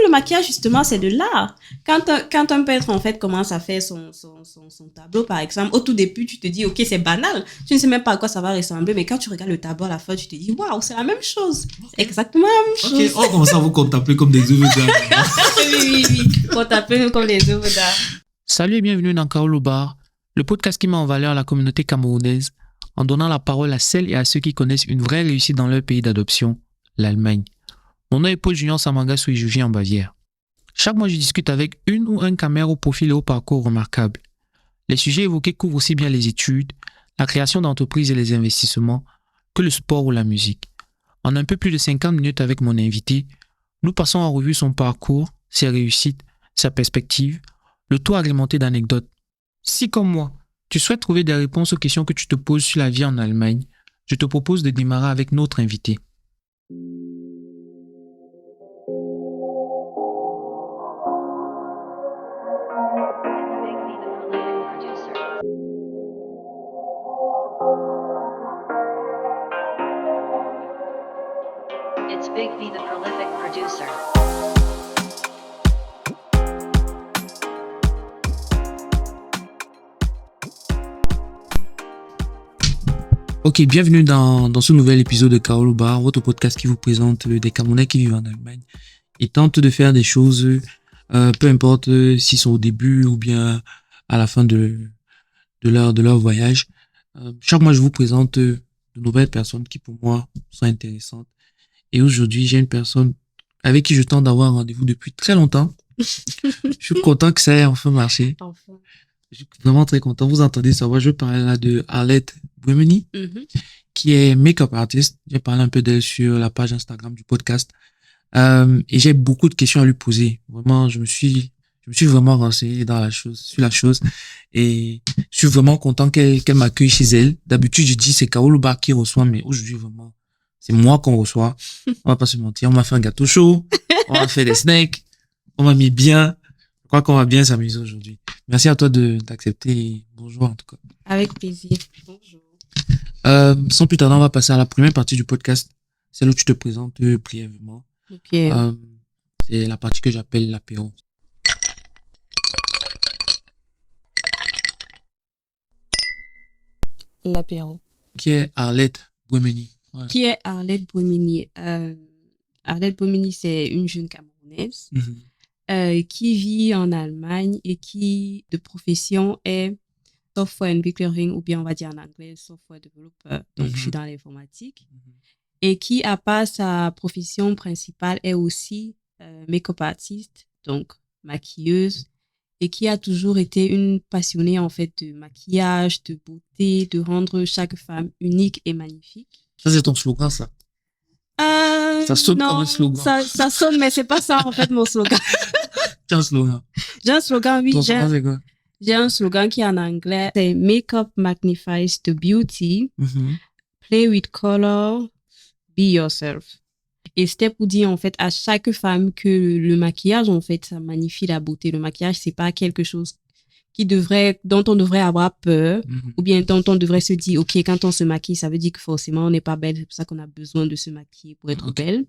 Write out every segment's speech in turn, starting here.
le maquillage, justement, c'est de l'art. Quand un peintre, en fait, commence à faire son tableau, par exemple, au tout début, tu te dis, OK, c'est banal. Tu ne sais même pas à quoi ça va ressembler, mais quand tu regardes le tableau à la fin, tu te dis, waouh, c'est la même chose. C'est exactement la même chose. OK, on commence à vous contempler comme des œuvres d'art. Oui. Contempler comme les œuvres d'art. Salut et bienvenue dans Kaolo Bar, le podcast qui met en valeur la communauté camerounaise en donnant la parole à celles et à ceux qui connaissent une vraie réussite dans leur pays d'adoption, l'Allemagne. Mon nom est Paul Junior Samanga Souijuji en Bavière. Chaque mois, je discute avec une ou un camère au profil et au parcours remarquable. Les sujets évoqués couvrent aussi bien les études, la création d'entreprises et les investissements que le sport ou la musique. En un peu plus de 50 minutes avec mon invité, nous passons en revue son parcours, ses réussites, sa perspective, le tout agrémenté d'anecdotes. Si comme moi, tu souhaites trouver des réponses aux questions que tu te poses sur la vie en Allemagne, je te propose de démarrer avec notre invité. It's Big V, the prolific producer. Ok, bienvenue dans ce nouvel épisode de Kaolo Bar, votre podcast qui vous présente des Camerounais qui vivent en Allemagne et tentent de faire des choses, peu importe s'ils sont au début ou bien à la fin de leur voyage. Chaque mois, je vous présente de nouvelles personnes qui pour moi sont intéressantes. Et aujourd'hui, j'ai une personne avec qui je tente d'avoir un rendez-vous depuis très longtemps. Je suis content que ça ait enfin marché. Enfin. Je suis vraiment très content. Vous entendez sa voix. Je parle là de Arlette Bouemeni, qui est make-up artist. J'ai parlé un peu d'elle sur la page Instagram du podcast. Et j'ai beaucoup de questions à lui poser. Vraiment, je me suis vraiment renseigné sur la chose. Et je suis vraiment content qu'elle m'accueille chez elle. D'habitude, je dis c'est Kaolo Bar qui reçoit, mais aujourd'hui, vraiment, c'est moi qu'on reçoit. On va pas se mentir. On m'a fait un gâteau chaud. On m'a fait des snacks. On m'a mis bien. Je crois qu'on va bien s'amuser aujourd'hui. Merci à toi d'accepter. Bonjour, en tout cas. Avec plaisir. Bonjour. Sans plus tarder, on va passer à la première partie du podcast. Celle où tu te présentes brièvement. Ok. C'est la partie que j'appelle l'apéro. L'apéro. Qui est Arlette Bouemeni? Ouais. Qui est Arlette Bouemeni? Arlette Bouemeni, c'est une jeune Camerounaise qui vit en Allemagne et qui, de profession, est software engineering, ou bien on va dire en anglais software developer. Donc, je suis dans l'informatique. Et qui, à part sa profession principale, est aussi make-up artiste, donc maquilleuse, et qui a toujours été une passionnée en fait de maquillage, de beauté, de rendre chaque femme unique et magnifique. Ça, c'est ton slogan, ça? Ça sonne non, comme un slogan. Ça sonne, mais c'est pas ça en fait mon slogan. C'est un slogan. J'ai un slogan, oui. Ton slogan, c'est quoi? J'ai un slogan qui est en anglais. C'est Makeup magnifies the beauty. Play with color. Be yourself. Et c'était pour dire en fait à chaque femme que le maquillage en fait ça magnifie la beauté. Le maquillage c'est pas quelque chose dont on devrait avoir peur ou bien dont on devrait se dire ok, quand on se maquille ça veut dire que forcément on n'est pas belle, c'est pour ça qu'on a besoin de se maquiller pour être belle.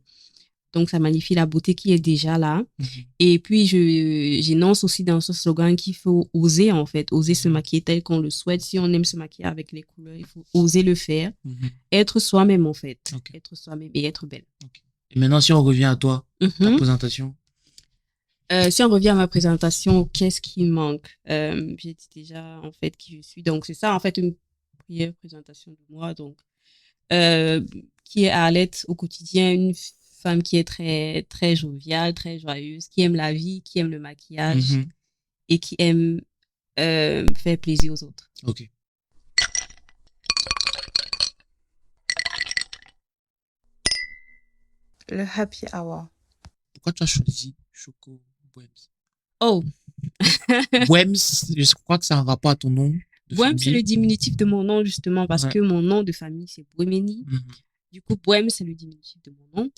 Donc ça magnifie la beauté qui est déjà là. Et puis j'énonce aussi dans ce slogan qu'il faut oser en fait, oser se maquiller tel qu'on le souhaite. Si on aime se maquiller avec les couleurs, il faut oser le faire. Être soi-même en fait. Être soi-même et être belle. Et maintenant, si on revient à toi, ta présentation. Si on revient à ma présentation, qu'est-ce qui manque? J'ai dit déjà en fait qui je suis. Donc c'est ça en fait une première présentation de moi. Donc qui est Arlette au quotidien, une femme qui est très très joviale, très joyeuse, qui aime la vie, qui aime le maquillage et qui aime faire plaisir aux autres. Ok. Le happy hour. Pourquoi tu as choisi Choco Bouems? Oh. Bouems, je crois que c'est un rapport à ton nom. Bouems, c'est le diminutif de mon nom justement parce que mon nom de famille c'est Bouemeni. Du coup, Bouems, c'est le diminutif de mon nom.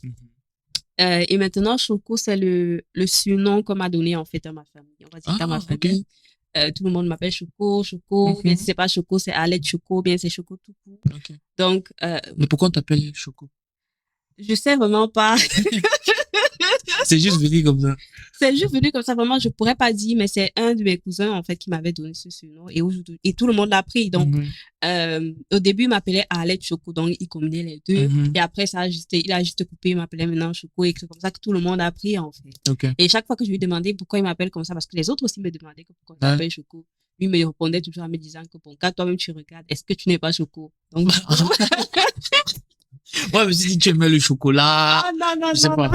Et maintenant, Choco, c'est le surnom qu'on m'a donné en fait à ma famille. On va dire dans ma famille, tout le monde m'appelle Choco. Bien si c'est pas Choco, c'est Arlette Choco, bien c'est Choco tout court. Donc, mais pourquoi on t'appelle Choco? Je sais vraiment pas. C'est juste venu comme ça. C'est juste venu comme ça, vraiment, je pourrais pas dire, mais c'est un de mes cousins, en fait, qui m'avait donné ce surnom. Et tout le monde l'a pris. Donc, au début, il m'appelait Arlette Choco, donc il combinait les deux. Et après, il a juste coupé, il m'appelait maintenant Choco, et c'est comme ça que tout le monde a pris, en fait. Ok. Et chaque fois que je lui demandais pourquoi il m'appelle comme ça, parce que les autres aussi me demandaient pourquoi il m'appelle Choco, lui me répondait toujours en me disant que bon, quand toi-même tu regardes, est-ce que tu n'es pas Choco? Donc, Ouais, mais si tu aimais le chocolat, ah, non, je sais pas.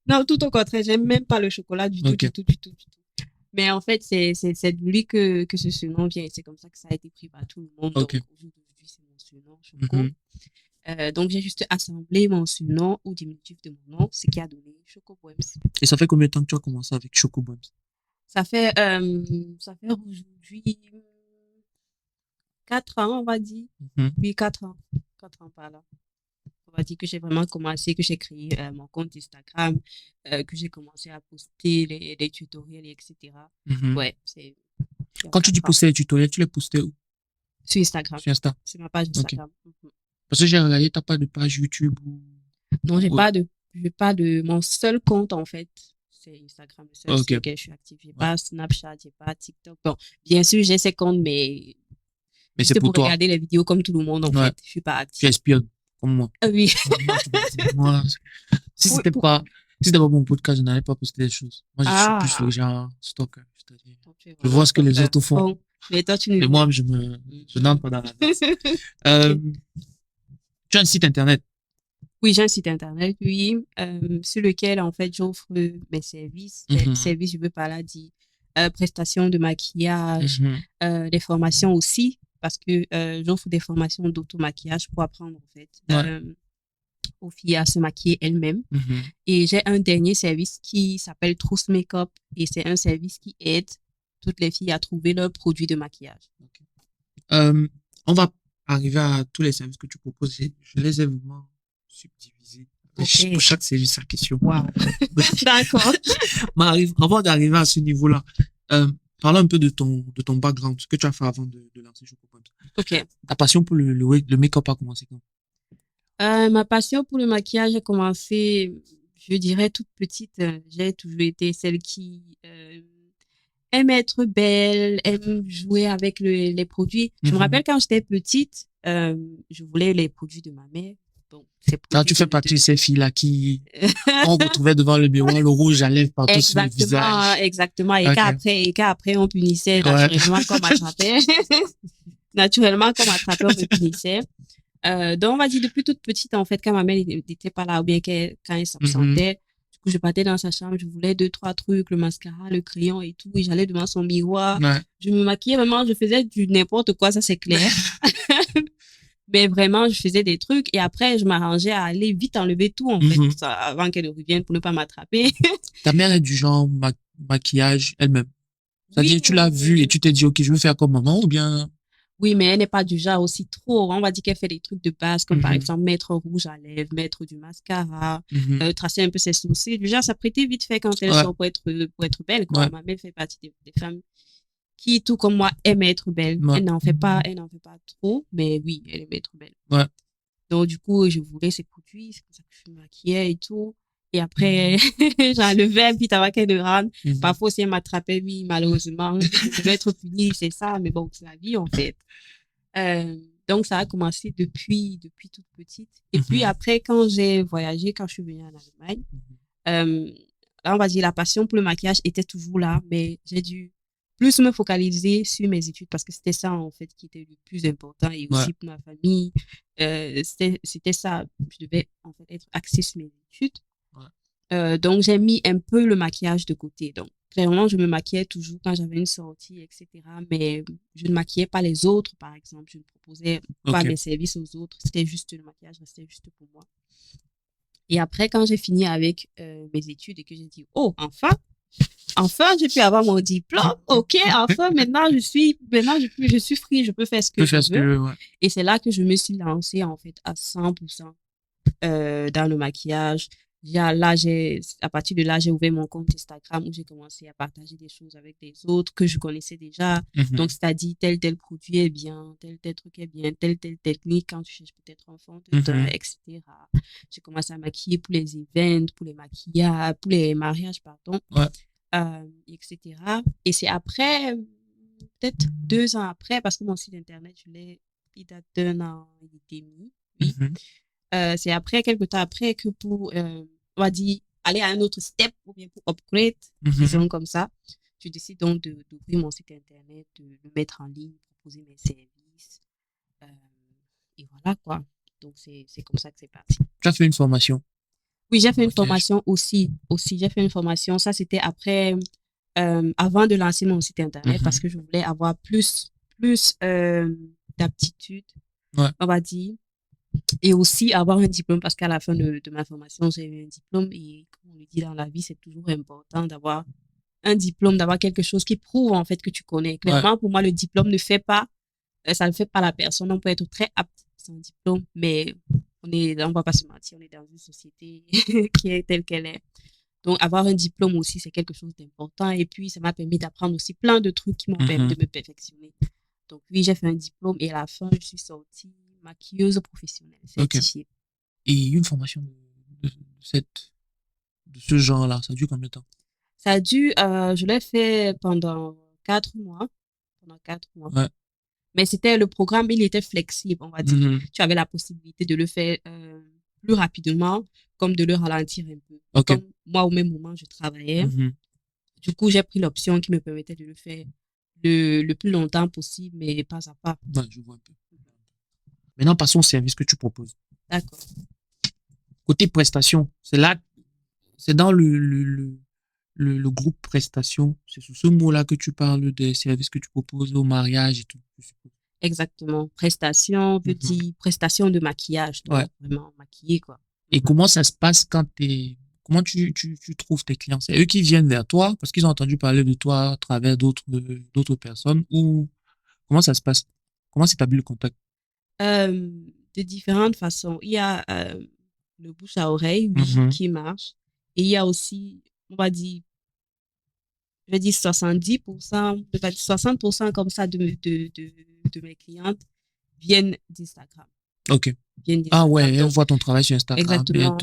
Non, tout au contraire, j'aime même pas le chocolat du tout, Ok. du tout. Mais en fait, c'est de lui que ce surnom vient et c'est comme ça que ça a été pris par tout le monde. Ok. Donc, au jour d'aujourd'hui, c'est mon surnom, Choco. Donc, j'ai juste assemblé mon surnom au diminutif de mon nom, ce qui a donné Choco Boems. Et ça fait combien de temps que tu as commencé avec Choco Bombs? Ça fait aujourd'hui 4 ans, on va dire. Oui, 4 ans. 4 ans par là. On va dire que j'ai vraiment commencé, que j'ai créé mon compte Instagram, que j'ai commencé à poster les tutoriels, etc. Ouais, c'est... Quand tu dis poster les tutoriels, tu les postais où? Sur Instagram. Sur Insta. C'est ma page Instagram. Parce que j'ai regardé, t'as pas de page YouTube ou... Non, j'ai pas de... Mon seul compte, en fait, c'est Instagram. Le seul sur lequel je suis active. J'ai pas Snapchat, j'ai pas TikTok. Bon, bien sûr, j'ai ces comptes, mais c'est pour toi. Regarder les vidéos comme tout le monde, en fait. Je suis pas active. Tu espionnes, comme moi. Oui. Moi, si c'était pas mon podcast, je n'allais pas poster des choses. Moi, je suis plus le genre stalker. C'est-à-dire, je vois ce que les autres font. Bon, mais toi, et moi, je n'entre pas dans la danse. Tu as un site internet? Oui, j'ai un site internet, oui, sur lequel, en fait, j'offre mes services. Les services, je veux pas là dire prestations de maquillage, des formations aussi, parce que j'offre des formations d'auto-maquillage pour apprendre, en fait, aux filles à se maquiller elles-mêmes. Et j'ai un dernier service qui s'appelle Trousse Makeup, et c'est un service qui aide toutes les filles à trouver leurs produits de maquillage. On va arriver à tous les services que tu proposes. Je les ai vraiment subdivisés. Pour chaque service, sa question. Wow. D'accord. Avant d'arriver à ce niveau-là, parlons un peu de ton background, ce que tu as fait avant de lancer Choco Bombs. Ok. Ta passion pour le make-up a commencé quand? Ma passion pour le maquillage a commencé, je dirais, toute petite. J'ai toujours été celle qui aime être belle, aime jouer avec les produits. Je me rappelle quand j'étais petite, je voulais les produits de ma mère. Bon, tu fais partie de ces filles-là qui, on retrouvait devant le miroir le rouge à lèvres partout sur le visage. Exactement. Et qu'après, on punissait naturellement comme attrapait. Naturellement, comme attrapait, on me punissait. Donc, on va dire depuis toute petite, en fait, quand ma mère n'était pas là ou bien quand elle s'absentait, du coup, je partais dans sa chambre, je voulais 2-3 trucs, le mascara, le crayon et tout, et j'allais devant son miroir. Je me maquillais vraiment, je faisais du n'importe quoi, ça c'est clair. Mais vraiment, je faisais des trucs et après, je m'arrangeais à aller vite enlever tout, en fait, avant qu'elle revienne pour ne pas m'attraper. Ta mère est du genre maquillage elle-même. C'est-à-dire, tu l'as vue et tu t'es dit, OK, je veux faire comme maman ou bien... Oui, mais elle n'est pas du genre aussi trop. On va dire qu'elle fait des trucs de base, comme par exemple mettre rouge à lèvres, mettre du mascara, tracer un peu ses sourcils. Du genre, ça prêtait vite fait quand elle sort pour être belle, quoi. Ma mère fait partie des femmes qui, tout comme moi, aiment être belle. Elle n'en fait pas trop, mais oui, elle aime être belle. Donc, du coup, je voulais ces produits, c'est comme ça que je me maquillais et tout. Et après, j'enlevais, puis t'avais qu'elle de rendre. Parfois aussi, elle m'attrapait, oui, malheureusement. Je devais être punie, c'est ça, mais bon, c'est la vie, en fait. Donc, ça a commencé depuis toute petite. Et puis après, quand j'ai voyagé, quand je suis venue en Allemagne, là, on va dire, la passion pour le maquillage était toujours là, mais j'ai dû plus me focaliser sur mes études parce que c'était ça, en fait, qui était le plus important et aussi pour ma famille. C'était ça. Je devais, en fait, être axée sur mes études. Donc, j'ai mis un peu le maquillage de côté. Donc, clairement, je me maquillais toujours quand j'avais une sortie, etc. Mais je ne maquillais pas les autres, par exemple. Je ne proposais pas mes services aux autres. C'était juste le maquillage, restait juste pour moi. Et après, quand j'ai fini avec mes études et que j'ai dit, oh, enfin, j'ai pu avoir mon diplôme. OK, enfin, maintenant, je suis free. Je peux faire ce que je veux. Et c'est là que je me suis lancée, en fait, à 100% dans le maquillage. à partir de là, j'ai ouvert mon compte Instagram où j'ai commencé à partager des choses avec des autres que je connaissais déjà. Donc, c'est-à-dire tel produit est bien, tel truc est bien, telle technique quand tu cherches peut-être un fond de teint, etc. J'ai commencé à maquiller pour les events, pour les mariages, pardon, etc. Et c'est après, peut-être 2 ans après, parce que mon site internet, il date d'1 an et demi. Oui. C'est après, quelques temps après, que pour, on va dire, aller à un autre step ou bien pour upgrade, disons comme ça, je décide donc d'ouvrir mon site internet, de le mettre en ligne, proposer mes services. Et voilà quoi. Donc, c'est comme ça que c'est parti. Tu as fait une formation? Oui, j'ai fait une formation aussi. J'ai fait une formation. Ça, c'était après, avant de lancer mon site internet parce que je voulais avoir plus d'aptitude, on va dire. Et aussi avoir un diplôme parce qu'à la fin de ma formation, j'ai eu un diplôme et comme on le dit dans la vie, c'est toujours important d'avoir un diplôme, d'avoir quelque chose qui prouve en fait que tu connais. Clairement, pour moi, le diplôme ça ne fait pas la personne. On peut être très apte sans diplôme, mais on ne va pas se mentir, on est dans une société qui est telle qu'elle est. Donc, avoir un diplôme aussi, c'est quelque chose d'important. Et puis, ça m'a permis d'apprendre aussi plein de trucs qui m'ont permis de me perfectionner. Donc, oui, j'ai fait un diplôme et à la fin, je suis sortie maquilleuse professionnelle, certifiée. Et une formation de ce genre-là, ça dure combien de temps? Ça a dû, je l'ai fait pendant 4 mois. Ouais. Mais le programme, il était flexible, on va dire. Tu avais la possibilité de le faire plus rapidement, comme de le ralentir un peu. Comme moi, au même moment, je travaillais. Du coup, j'ai pris l'option qui me permettait de le faire le plus longtemps possible, mais pas à pas. Ouais, je vois un peu. Maintenant, passons au service que tu proposes. D'accord. Côté prestation, c'est dans le groupe prestation. C'est sous ce mot-là que tu parles des services que tu proposes au mariage et tout. Exactement. Prestation veut dire prestation de maquillage. Donc vraiment maquiller, quoi. Et comment ça se passe comment tu trouves tes clients? C'est eux qui viennent vers toi parce qu'ils ont entendu parler de toi à travers d'autres personnes ou comment ça se passe? Comment s'établit le contact? De différentes façons. Il y a le bouche à oreille qui marche. Et il y a aussi, on va dire, 70%, peut-être 60% comme ça de mes clientes viennent d'Instagram. Ok. Ah ouais, elles voient ton travail sur Instagram. Exactement.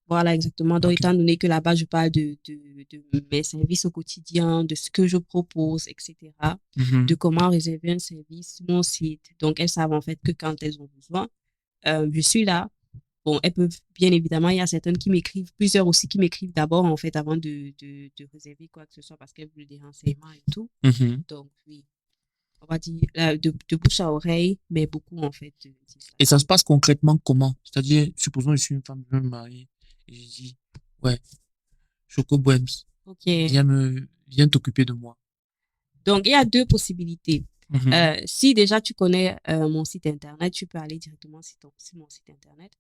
Voilà, exactement. Donc, étant donné que là-bas, je parle de mes services au quotidien, de ce que je propose, etc., de comment réserver un service sur mon site. Donc, elles savent en fait que quand elles ont besoin, je suis là. Bon, elles peuvent, bien évidemment, il y a certaines qui m'écrivent, plusieurs aussi qui m'écrivent d'abord, en fait, avant de réserver quoi que ce soit parce qu'elles veulent des renseignements et tout. Donc, oui, on va dire de bouche à oreille, mais beaucoup, en fait. Et ça se passe concrètement comment? C'est-à-dire, supposons que je suis une femme, je veux me marier, et je dis, ouais, Choco Boems, viens t'occuper de moi. Donc, il y a 2 possibilités. Si déjà tu connais mon site internet, tu peux aller directement sur mon site internet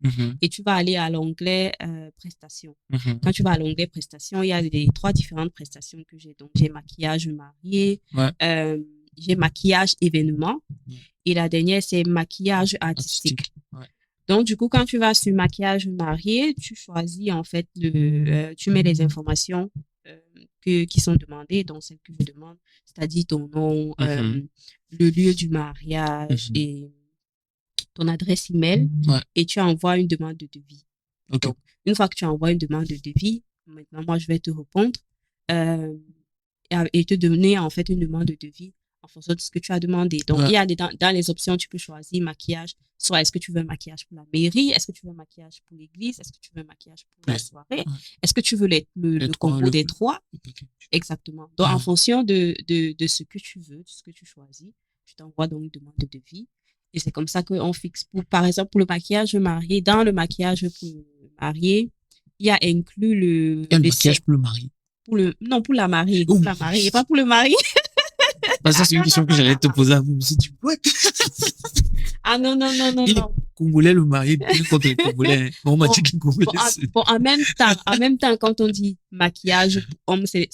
et tu vas aller à l'onglet prestations. Quand tu vas à l'onglet prestations, il y a les 3 différentes prestations que j'ai. Donc, j'ai maquillage marié, j'ai maquillage événement et la dernière, c'est maquillage artistique. Donc, du coup, quand tu vas sur maquillage marié, tu choisis en fait, tu mets les informations qui sont demandées, donc celles que je demande, c'est-à-dire ton nom, le lieu du mariage et ton adresse email, et tu envoies une demande de devis. Donc, une fois que tu envoies une demande de devis, maintenant, moi, je vais te répondre et te donner en fait une demande de devis en fonction de ce que tu as demandé. Donc, il y a dans les options, tu peux choisir maquillage. Soit est-ce que tu veux un maquillage pour la mairie? Est-ce que tu veux un maquillage pour l'église? Est-ce que tu veux un maquillage pour la soirée? Est-ce que tu veux le combo des 3? Exactement. Donc, en fonction de ce que tu veux, de ce que tu choisis, tu t'envoies donc une demande de devis. Et c'est comme ça qu'on fixe. Par exemple, pour le maquillage marié, dans le maquillage pour le marié, il y a inclus le maquillage pour le marié? Non, pour la mariée. Pour la mariée, et pas pour le mari. Ça, c'est une question que j'allais te poser à vous. Si tu peux. Ah non. Congolais, le marié, bien contre les Congolais. On m'a dit que les Congolais. En même temps, quand on dit maquillage pour homme, c'est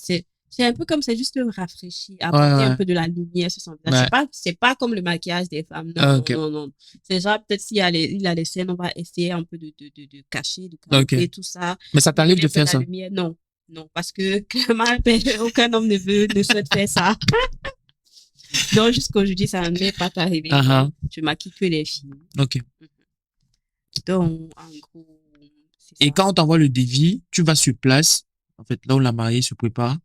C'est un peu comme c'est juste le rafraîchir, apporter ouais. un peu de la lumière sur son visage. Ouais. C'est pas comme le maquillage des femmes. Non, Ah, ok. non. C'est genre, peut-être s'il y a les scènes, on va essayer un peu de cacher, de Ok. camoufler tout ça. Mais ça t'arrive de Donner un peu faire la ça? lumière. Non, parce que clairement, aucun homme ne souhaite faire ça. Donc, jusqu'aujourd'hui, ça ne m'est pas arrivé. Ah, Je maquille que les filles. ok. Donc, en gros, c'est Et ça. quand on t'envoie le devis, tu vas sur place, en fait, là où la mariée se prépare.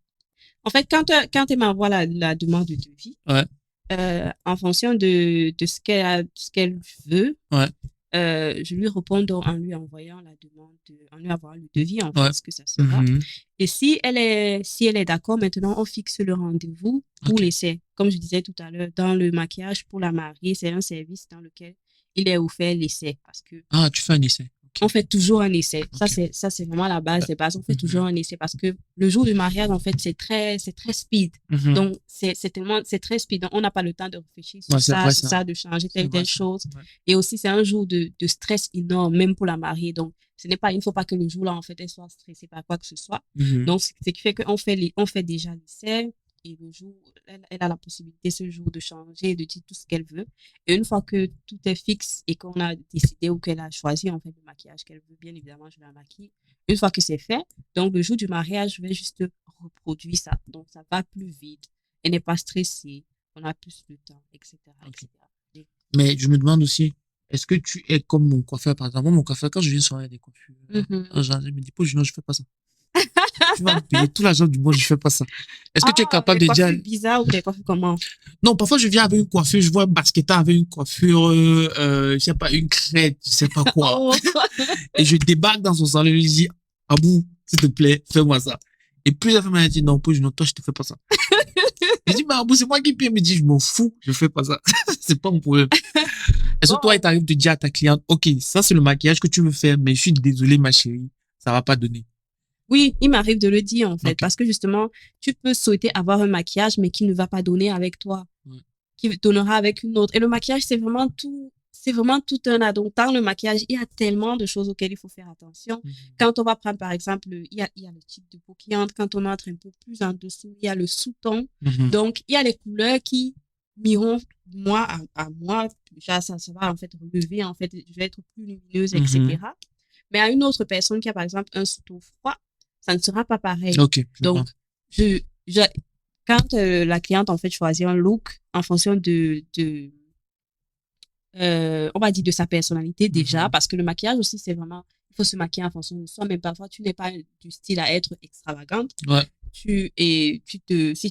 En fait, quand elle m'envoie la demande de devis, Ouais. en fonction de ce qu'elle veut, Ouais. je lui réponds donc en lui envoyant en lui envoyant le devis, en fait, Ouais. ce que ça sera. Mhm. Et si elle est d'accord, maintenant, on fixe le rendez-vous pour Ok. l'essai. Comme je disais tout à l'heure, dans le maquillage pour la mariée, c'est un service dans lequel il est offert l'essai parce que Ah, tu fais un essai. Ok. on fait toujours un essai. Ok. Ça, c'est vraiment la base des bases. On fait Mhm. toujours un essai parce que le jour du mariage, en fait, c'est très speed. Mhm. Donc, c'est très speed. Donc, on n'a pas le temps de réfléchir sur Ouais, c'est vrai, sur ça, de changer C'est vrai, telle ça. chose. Ouais. Et aussi, c'est un jour de stress énorme, même pour la mariée. Donc, il ne faut pas que le jour-là, en fait, elle soit stressée par quoi que ce soit. Mhm. Donc, ce qui fait qu'on fait déjà l'essai. Et le jour, elle a la possibilité ce jour de changer, de dire tout ce qu'elle veut. Et une fois que tout est fixe et qu'on a décidé ou qu'elle a choisi en fait le maquillage qu'elle veut, bien évidemment, je la maquille. Une fois que c'est fait, donc le jour du mariage, je vais juste reproduire ça. Donc ça va plus vite. Elle n'est pas stressée. On a plus de temps, etc. Ok. etc. Mais je me demande aussi, est-ce que tu es comme mon coiffeur, par exemple? Moi, mon coiffeur, quand je viens sur des coiffures, genre, il me dit, non, je fais pas ça. Tu vas me payer tout l'argent du monde, je fais pas ça. Est-ce que tu es capable de des dire... coiffures bizarres ou des coiffures comment? Non, parfois, je viens avec une coiffure, je vois un basketteur avec une coiffure, je sais pas, une crête, je sais pas quoi. Oh. Et je débarque dans son salon et je lui dis, Abou, s'il te plaît, fais-moi ça. Et plusieurs fois, m'a dit, non, non, toi, je te fais pas ça. Je dis, mais Abou, c'est moi qui paye. Il me dit, je m'en fous, je fais pas ça. C'est pas mon problème. Est-ce que toi, il t'arrive de dire à ta cliente, OK, ça, c'est le maquillage que tu veux faire, mais je suis désolé, ma chérie, ça va pas donner. Oui, il m'arrive de le dire, en fait, Ok. parce que justement, tu peux souhaiter avoir un maquillage, mais qui ne va pas donner avec toi, Ouais. qui donnera avec une autre. Et le maquillage, c'est vraiment tout un ado. Donc, dans le maquillage, il y a tellement de choses auxquelles il faut faire attention. Quand on va prendre, par exemple, il y a le type de peau qui entre. Quand on entre un peu plus en dessous, il y a le sous-ton. Mhm. Donc, il y a les couleurs qui m'iront, moi, à moi. Déjà, ça va, en fait, relever, en fait, je vais être plus lumineuse, etc. Mais à une autre personne qui a, par exemple, un sous-ton froid, ça ne sera pas pareil. OK. Donc, quand la cliente, en fait, choisit un look en fonction on va dire de sa personnalité déjà, parce que le maquillage aussi, c'est vraiment, il faut se maquiller en fonction de soi, mais parfois, tu n'es pas du style à être extravagante. Ouais. Si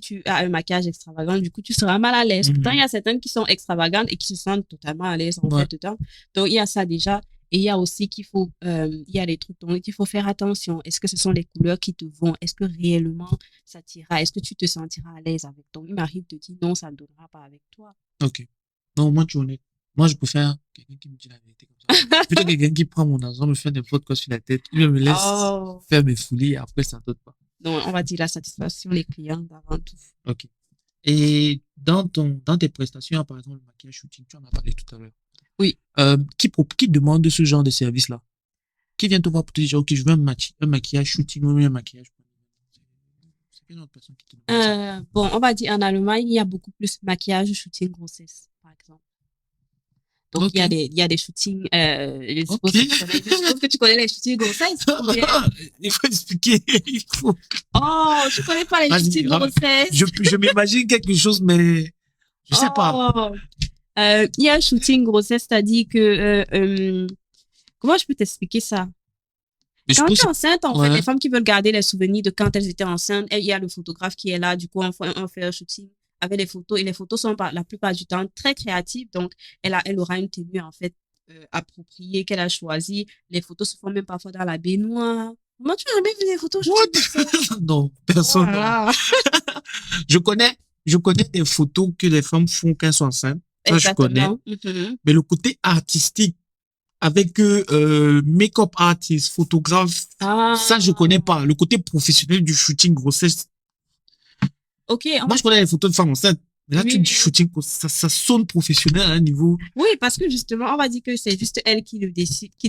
tu as un maquillage extravagant, du coup, tu seras mal à l'aise. Pourtant, il y a certaines qui sont extravagantes et qui se sentent totalement à l'aise, en fait, dedans. Donc, il y a ça déjà. Et il y a aussi il y a des trucs dont il faut faire attention. Est-ce que ce sont les couleurs qui te vont? Est-ce que réellement ça t'ira? Est-ce que tu te sentiras à l'aise avec? Donc, il m'arrive de dire non, ça ne donnera pas avec toi. OK. Non, moi, tu es honnête. Moi, je préfère quelqu'un qui me dit la vérité comme ça. Plutôt quelqu'un qui prend mon argent, me fait n'importe quoi sur la tête, ou bien me laisse faire mes folies et après, ça ne donne pas. Non, on va dire la satisfaction des clients avant tout. OK. Et dans tes prestations, par exemple, le maquillage shooting, tu en as parlé tout à l'heure. Oui. Qui demande ce genre de service-là? Qui vient te voir pour te dire, OK, je veux un maquillage shooting ou un maquillage? C'est quelle autre personne qui te demande ça? Bon, on va dire en Allemagne, il y a beaucoup plus maquillage shooting grossesse, par exemple. Donc, il y a des shootings, je suppose que tu connais les shootings grossesse. Il faut expliquer. Oh, je connais pas les shootings grossesse. Je m'imagine quelque chose, mais je sais pas. Il y a un shooting grossesse, c'est-à-dire que, comment je peux t'expliquer ça? Quand tu es enceinte, en fait, les femmes qui veulent garder les souvenirs de quand elles étaient enceintes, il y a le photographe qui est là, du coup, on fait un shooting avec les photos, et les photos sont la plupart du temps très créatives, donc elle aura une tenue, en fait, appropriée qu'elle a choisie. Les photos se font même parfois dans la baignoire. Moi, tu n'as jamais vu des photos? Non, personne. Voilà. Je connais des photos que les femmes font quand elles sont enceintes. Ça, je connais. Mais le côté artistique, avec make-up artist, photographe, ça, je connais pas. Le côté professionnel du shooting grossesse. OK. Moi, je connais les photos de femmes enceintes. Mais là, tu dis shooting, ça sonne professionnel à un niveau. Oui, parce que justement, on va dire que c'est juste elle qui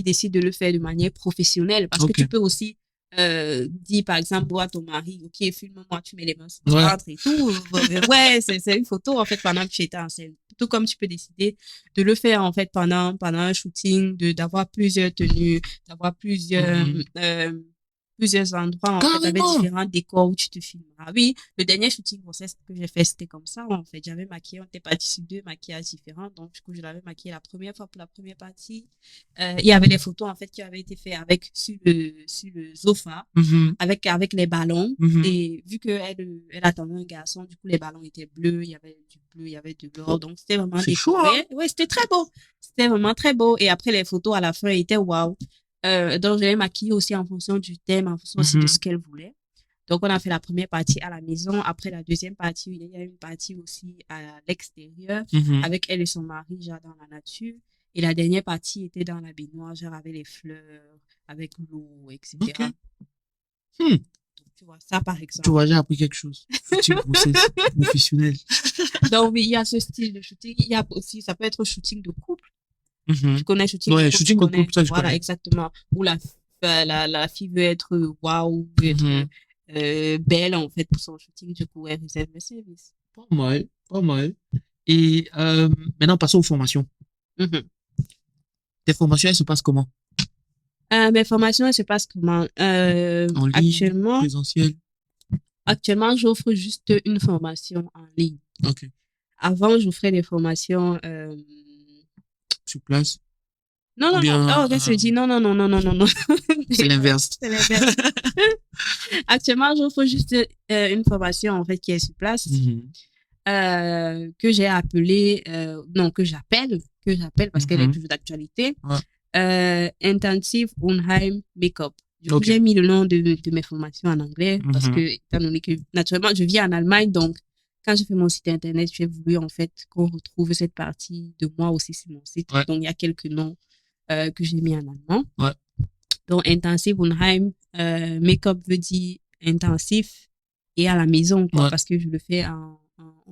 décide de le faire de manière professionnelle. Parce que tu peux aussi dis par exemple à ton mari, ok, filme-moi, tu mets les mains sur le Ouais. ventre et tout. Ouais, c'est une photo en fait pendant que tu étais enceinte. Tout comme tu peux décider de le faire en fait pendant un shooting, d'avoir plusieurs tenues, d'avoir plusieurs endroits en fait avec Carrément. différents décors où tu te filmeras. Oui, le dernier shooting grossesse que j'ai fait, c'était comme ça en fait. J'avais maquillé, on était parti sur 2 maquillages différents. Donc du coup, je l'avais maquillé la première fois pour la première partie. Il y avait les photos en fait qui avaient été faites avec sur le sofa avec les ballons. Et vu que elle attendait un garçon, du coup les ballons étaient bleus, il y avait du bleu, il y avait de l'or, donc c'était vraiment C'est chaud, hein? décoré. Ouais, c'était très beau. C'était vraiment très beau. Et après les photos à la fin étaient waouh. Donc je l'ai maquillée aussi en fonction du thème, en fonction aussi de ce qu'elle voulait. Donc on a fait la première partie à la maison. Après la deuxième partie, il y a une partie aussi à l'extérieur avec elle et son mari, genre dans la nature. Et la dernière partie était dans la baignoire, genre avec les fleurs, avec l'eau, etc. Ok. Donc, tu vois, ça par Tu exemple. vois, j'ai appris quelque chose. Shooting grossesse professionnel. Donc oui, il y a ce style de shooting. Il y a aussi, ça peut être shooting de couple. Mhm. Tu connais shooting Ouais, de couple, shooting tu de couple, ça, je voilà, connais. exactement. Où la fille veut être waouh, veut être belle en fait pour son shooting, du coup, elle réserve le service. Pas mal, pas mal. Et maintenant, passons aux formations. Mhm. Tes formations, elles se passent comment? Mes formations, elles se passent comment? En ligne, présentiel? Actuellement, j'offre juste une formation en ligne. Ok. Avant, j'offrais des formations Sur place? non, Ou non, bien, non. Oh, qu'est-ce que je dis? Non, non, non, non, non, non, non. c'est l'inverse. C'est l'inverse. Actuellement, j'offre juste une formation, en fait, qui est sur place, que j'ai appelée, non, que j'appelle parce qu'elle est toujours d'actualité. Ouais. Intensive Unheim Makeup. Du coup, Ok. j'ai mis le nom de mes formations en anglais parce que, étant donné que, naturellement, je vis en Allemagne, donc, quand j'ai fait mon site internet, j'ai voulu, en fait, qu'on retrouve cette partie de moi aussi sur mon site. Ouais. Donc, il y a quelques noms que j'ai mis en allemand. Ouais. Donc, Intensive Unheim Makeup veut dire intensif et à la maison, quoi, Ouais. parce que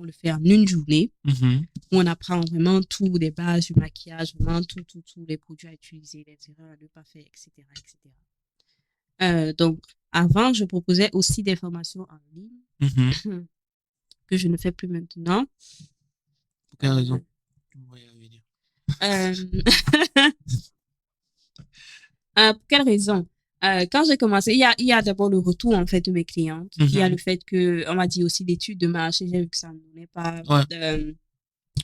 on le fait en une journée où on apprend vraiment tout, des bases du maquillage, vraiment tous les produits à utiliser, les erreurs à ne pas faire, etc., etc. Donc, avant, je proposais aussi des formations en ligne que je ne fais plus maintenant. Pour quelle raison? Pour quelle raison? Quand j'ai commencé, il y a d'abord le retour en fait de mes clientes. Il y a le fait que on m'a dit aussi l'étude de marché, j'ai vu que ça ne donnait pas.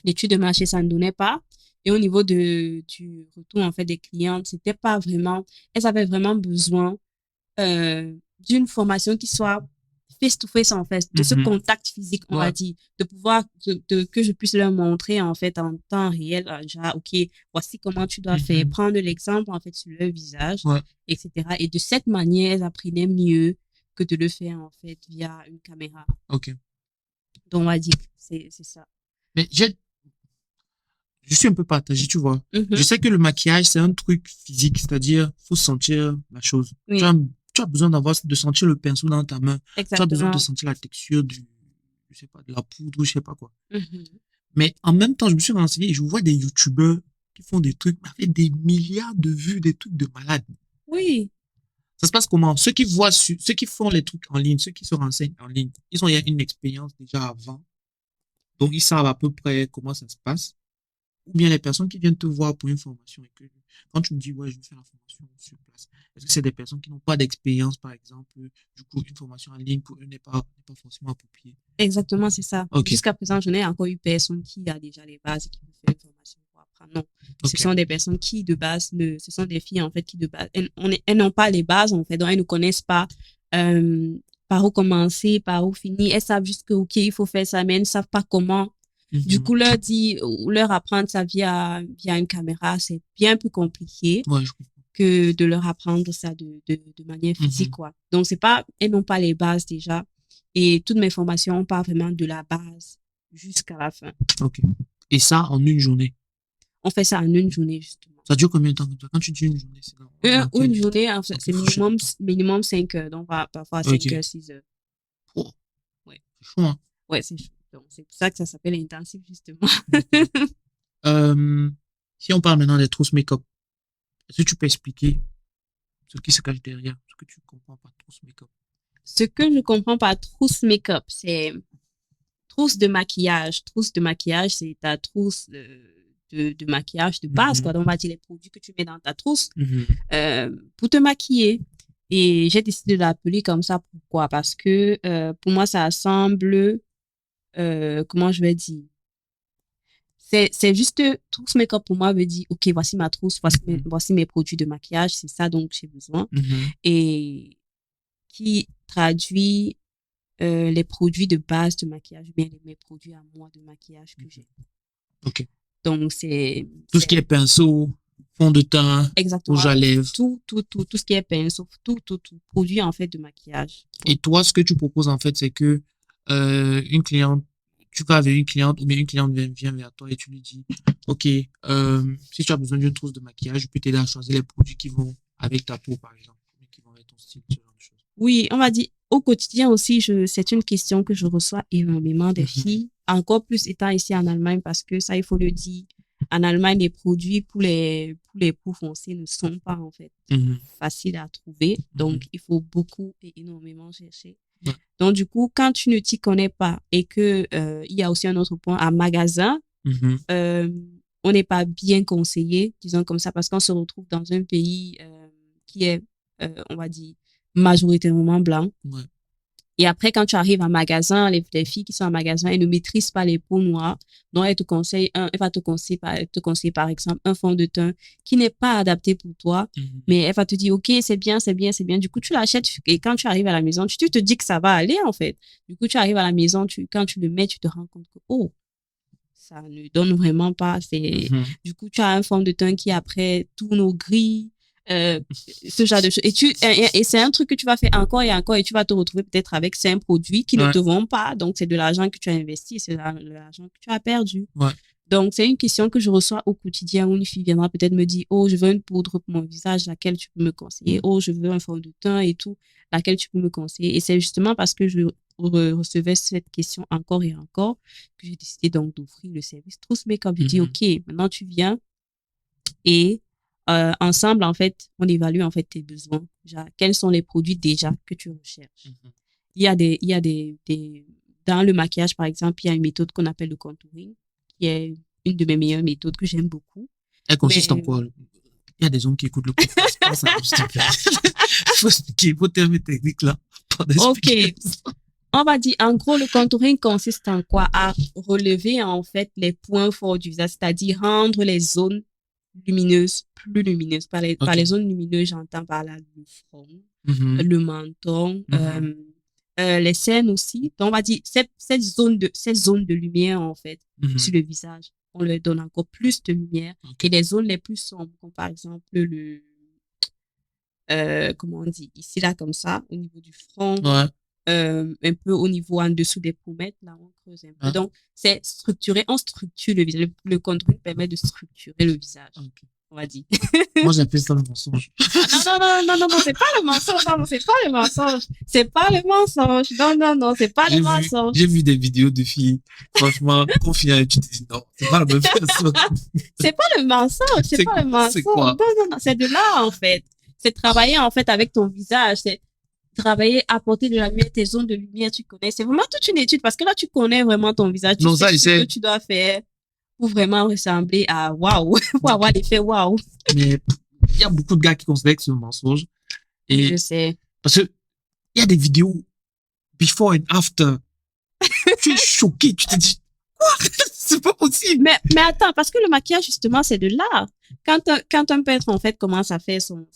L'étude de marché, ça ne donnait pas. Et au niveau du retour en fait des clientes, c'était pas vraiment. Elles avaient vraiment besoin d'une formation qui soit face to face en fait, de ce contact physique, on va dire, de pouvoir que je puisse leur montrer en fait en temps réel, genre ok, voici comment tu dois faire, prendre l'exemple en fait sur leur visage, etc. Et de cette manière, elles apprenaient mieux que de le faire en fait via une caméra. Ok. Donc on va dire c'est ça. Mais je suis un peu partagé, tu vois. Je sais que le maquillage, c'est un truc physique, c'est-à-dire, faut sentir la chose. Oui. Tu as besoin de sentir le pinceau dans ta main. Exactement. Tu as besoin de sentir la texture je sais pas, de la poudre, je sais pas quoi. Mais en même temps, je me suis renseigné et je vois des youtubeurs qui font des trucs avec des milliards de vues, des trucs de malades. Oui. Ça se passe comment? Ceux qui font les trucs en ligne, ceux qui se renseignent en ligne, ils ont une expérience déjà avant. Donc, ils savent à peu près comment ça se passe. Ou bien les personnes qui viennent te voir pour une formation et que quand tu me dis, ouais, je veux faire la formation sur place, est-ce que c'est des personnes qui n'ont pas d'expérience, par exemple, du coup, une formation en ligne pour eux n'est pas forcément appropriée? Exactement, c'est ça. Okay. Jusqu'à présent, je n'ai encore eu personne qui a déjà les bases et qui veut faire une formation pour apprendre. Non. Ce sont des personnes qui, de base, ce sont des filles, en fait, qui, de base, elles n'ont pas les bases, en fait, donc elles ne connaissent pas par où commencer, par où finir. Elles savent juste que, OK, il faut faire ça, mais elles ne savent pas comment. Du coup, leur apprendre ça via une caméra, c'est bien plus compliqué que de leur apprendre ça de manière physique, quoi. Donc, elles n'ont pas les bases déjà. Et toutes mes formations, on part vraiment de la base jusqu'à la fin. Ok. Et ça en une journée? On fait ça en une journée, justement. Ça dure combien de temps? Quand tu dis une journée, c'est une journée, en fait, c'est minimum 5 heures. Donc, parfois 5 heures, 6 heures. Oh. Ouais. C'est chaud, hein? Ouais, c'est chaud. Donc, c'est pour ça que ça s'appelle intensif, justement. Si on parle maintenant des trousses make-up, est-ce que tu peux expliquer Ce qui se cache derrière, ce que tu comprends pas trop ce make-up. Ce que je comprends pas, trousse make-up, c'est trousse de maquillage. Trousse de maquillage, c'est ta trousse de maquillage de base, quoi. Donc, on va dire les produits que tu mets dans ta trousse pour te maquiller. Et j'ai décidé de l'appeler comme ça. Pourquoi? Parce que pour moi, ça semble, comment je vais dire? C'est juste trousse make-up pour moi veut dire, OK, voici ma trousse, voici mes produits de maquillage, c'est ça dont j'ai besoin. Et qui traduit les produits de base de maquillage, bien mes produits à moi de maquillage que j'ai. OK. Donc, c'est... Tout ce qui est pinceau, fond de teint, exactement. rouge à lèvres. Tout ce qui est pinceau, tout, produit en fait de maquillage. Et toi, ce que tu proposes en fait, c'est que une cliente, tu vas avec une cliente ou bien une cliente vient vers toi et tu lui dis, OK, si tu as besoin d'une trousse de maquillage, je peux t'aider à choisir les produits qui vont avec ta peau, par exemple, qui vont avec ton style, ce genre de choses. Oui, on va dire, au quotidien aussi, c'est une question que je reçois énormément des filles, encore plus étant ici en Allemagne, parce que ça, il faut le dire, en Allemagne, les produits pour les peaux foncées ne sont pas, en fait, faciles à trouver. Donc, il faut beaucoup et énormément chercher. Ouais. Donc, du coup, quand tu ne t'y connais pas et que il y a aussi un autre point, à magasin, on n'est pas bien conseillé, disons comme ça, parce qu'on se retrouve dans un pays qui est, on va dire, majoritairement blanc. Ouais. Et après, quand tu arrives en magasin, les filles qui sont en magasin, elles ne maîtrisent pas les peaux noires. Donc, elle va te conseiller, par exemple, un fond de teint qui n'est pas adapté pour toi, mais elle va te dire, OK, c'est bien. Du coup, tu l'achètes et quand tu arrives à la maison, tu te dis que ça va aller, en fait. Du coup, tu arrives à la maison, quand tu le mets, tu te rends compte que, oh, ça ne donne vraiment pas. Du coup, tu as un fond de teint qui, après, tourne au gris. Ce genre de choses. Et c'est un truc que tu vas faire encore et encore et tu vas te retrouver peut-être avec 5 produits qui ne te vont pas. Donc, c'est de l'argent que tu as investi, c'est de l'argent que tu as perdu. Ouais. Donc, c'est une question que je reçois au quotidien où une fille viendra peut-être me dire, oh, je veux une poudre pour mon visage, laquelle tu peux me conseiller. Oh, je veux un fond de teint et tout, laquelle tu peux me conseiller. Et c'est justement parce que je recevais cette question encore et encore que j'ai décidé donc d'offrir le service Trousse Make-up. Je dis, OK, maintenant tu viens et ensemble, en fait, on évalue en fait tes besoins. Genre, quels sont les produits déjà que tu recherches? Il y a des dans le maquillage, par exemple, il y a une méthode qu'on appelle le contouring, qui est une de mes meilleures méthodes que j'aime beaucoup. Elle consiste en quoi? Il y a des hommes qui écoutent le podcast. Il faut expliquer vos termes techniques là. OK. On va dire, en gros, le contouring consiste en quoi? À relever, en fait, les points forts du visage, c'est-à-dire rendre les zones lumineuses, plus lumineuses. Par les zones lumineuses, j'entends par là le front, le menton, les cernes aussi. Donc, on va dire, ces zones de lumière, en fait, sur le visage, on leur donne encore plus de lumière. Et les zones les plus sombres, comme par exemple comment on dit, ici, là, comme ça, au niveau du front, un peu au niveau en dessous des pommettes, là, on creuse un peu. Donc, c'est structuré, on structure le visage. Le contouring permet de structurer le visage, on va dire. Moi, j'appelle ça le mensonge. Non, c'est pas le mensonge. Non, c'est pas le mensonge. C'est pas le mensonge. Non, c'est pas le mensonge. J'ai vu des vidéos de filles, franchement, confiant, tu te dis non, c'est pas la même personne. C'est pas le mensonge, c'est pas le mensonge. C'est quoi? Non, c'est de là, en fait. C'est travailler, en fait, avec ton visage. C'est travailler, apporter de la lumière, tes zones de lumière, tu connais. C'est vraiment toute une étude parce que là, tu connais vraiment ton visage. Tu sais ce que tu dois faire pour vraiment ressembler à waouh, pour avoir l'effet waouh. Mais il y a beaucoup de gars qui considèrent que c'est un mensonge. Et je sais. Parce que il y a des vidéos before and after. Tu es choqué, tu te dis quoi? C'est pas possible. Mais attends, parce que le maquillage, justement, c'est de l'art. Quand un peintre, en fait, commence à faire son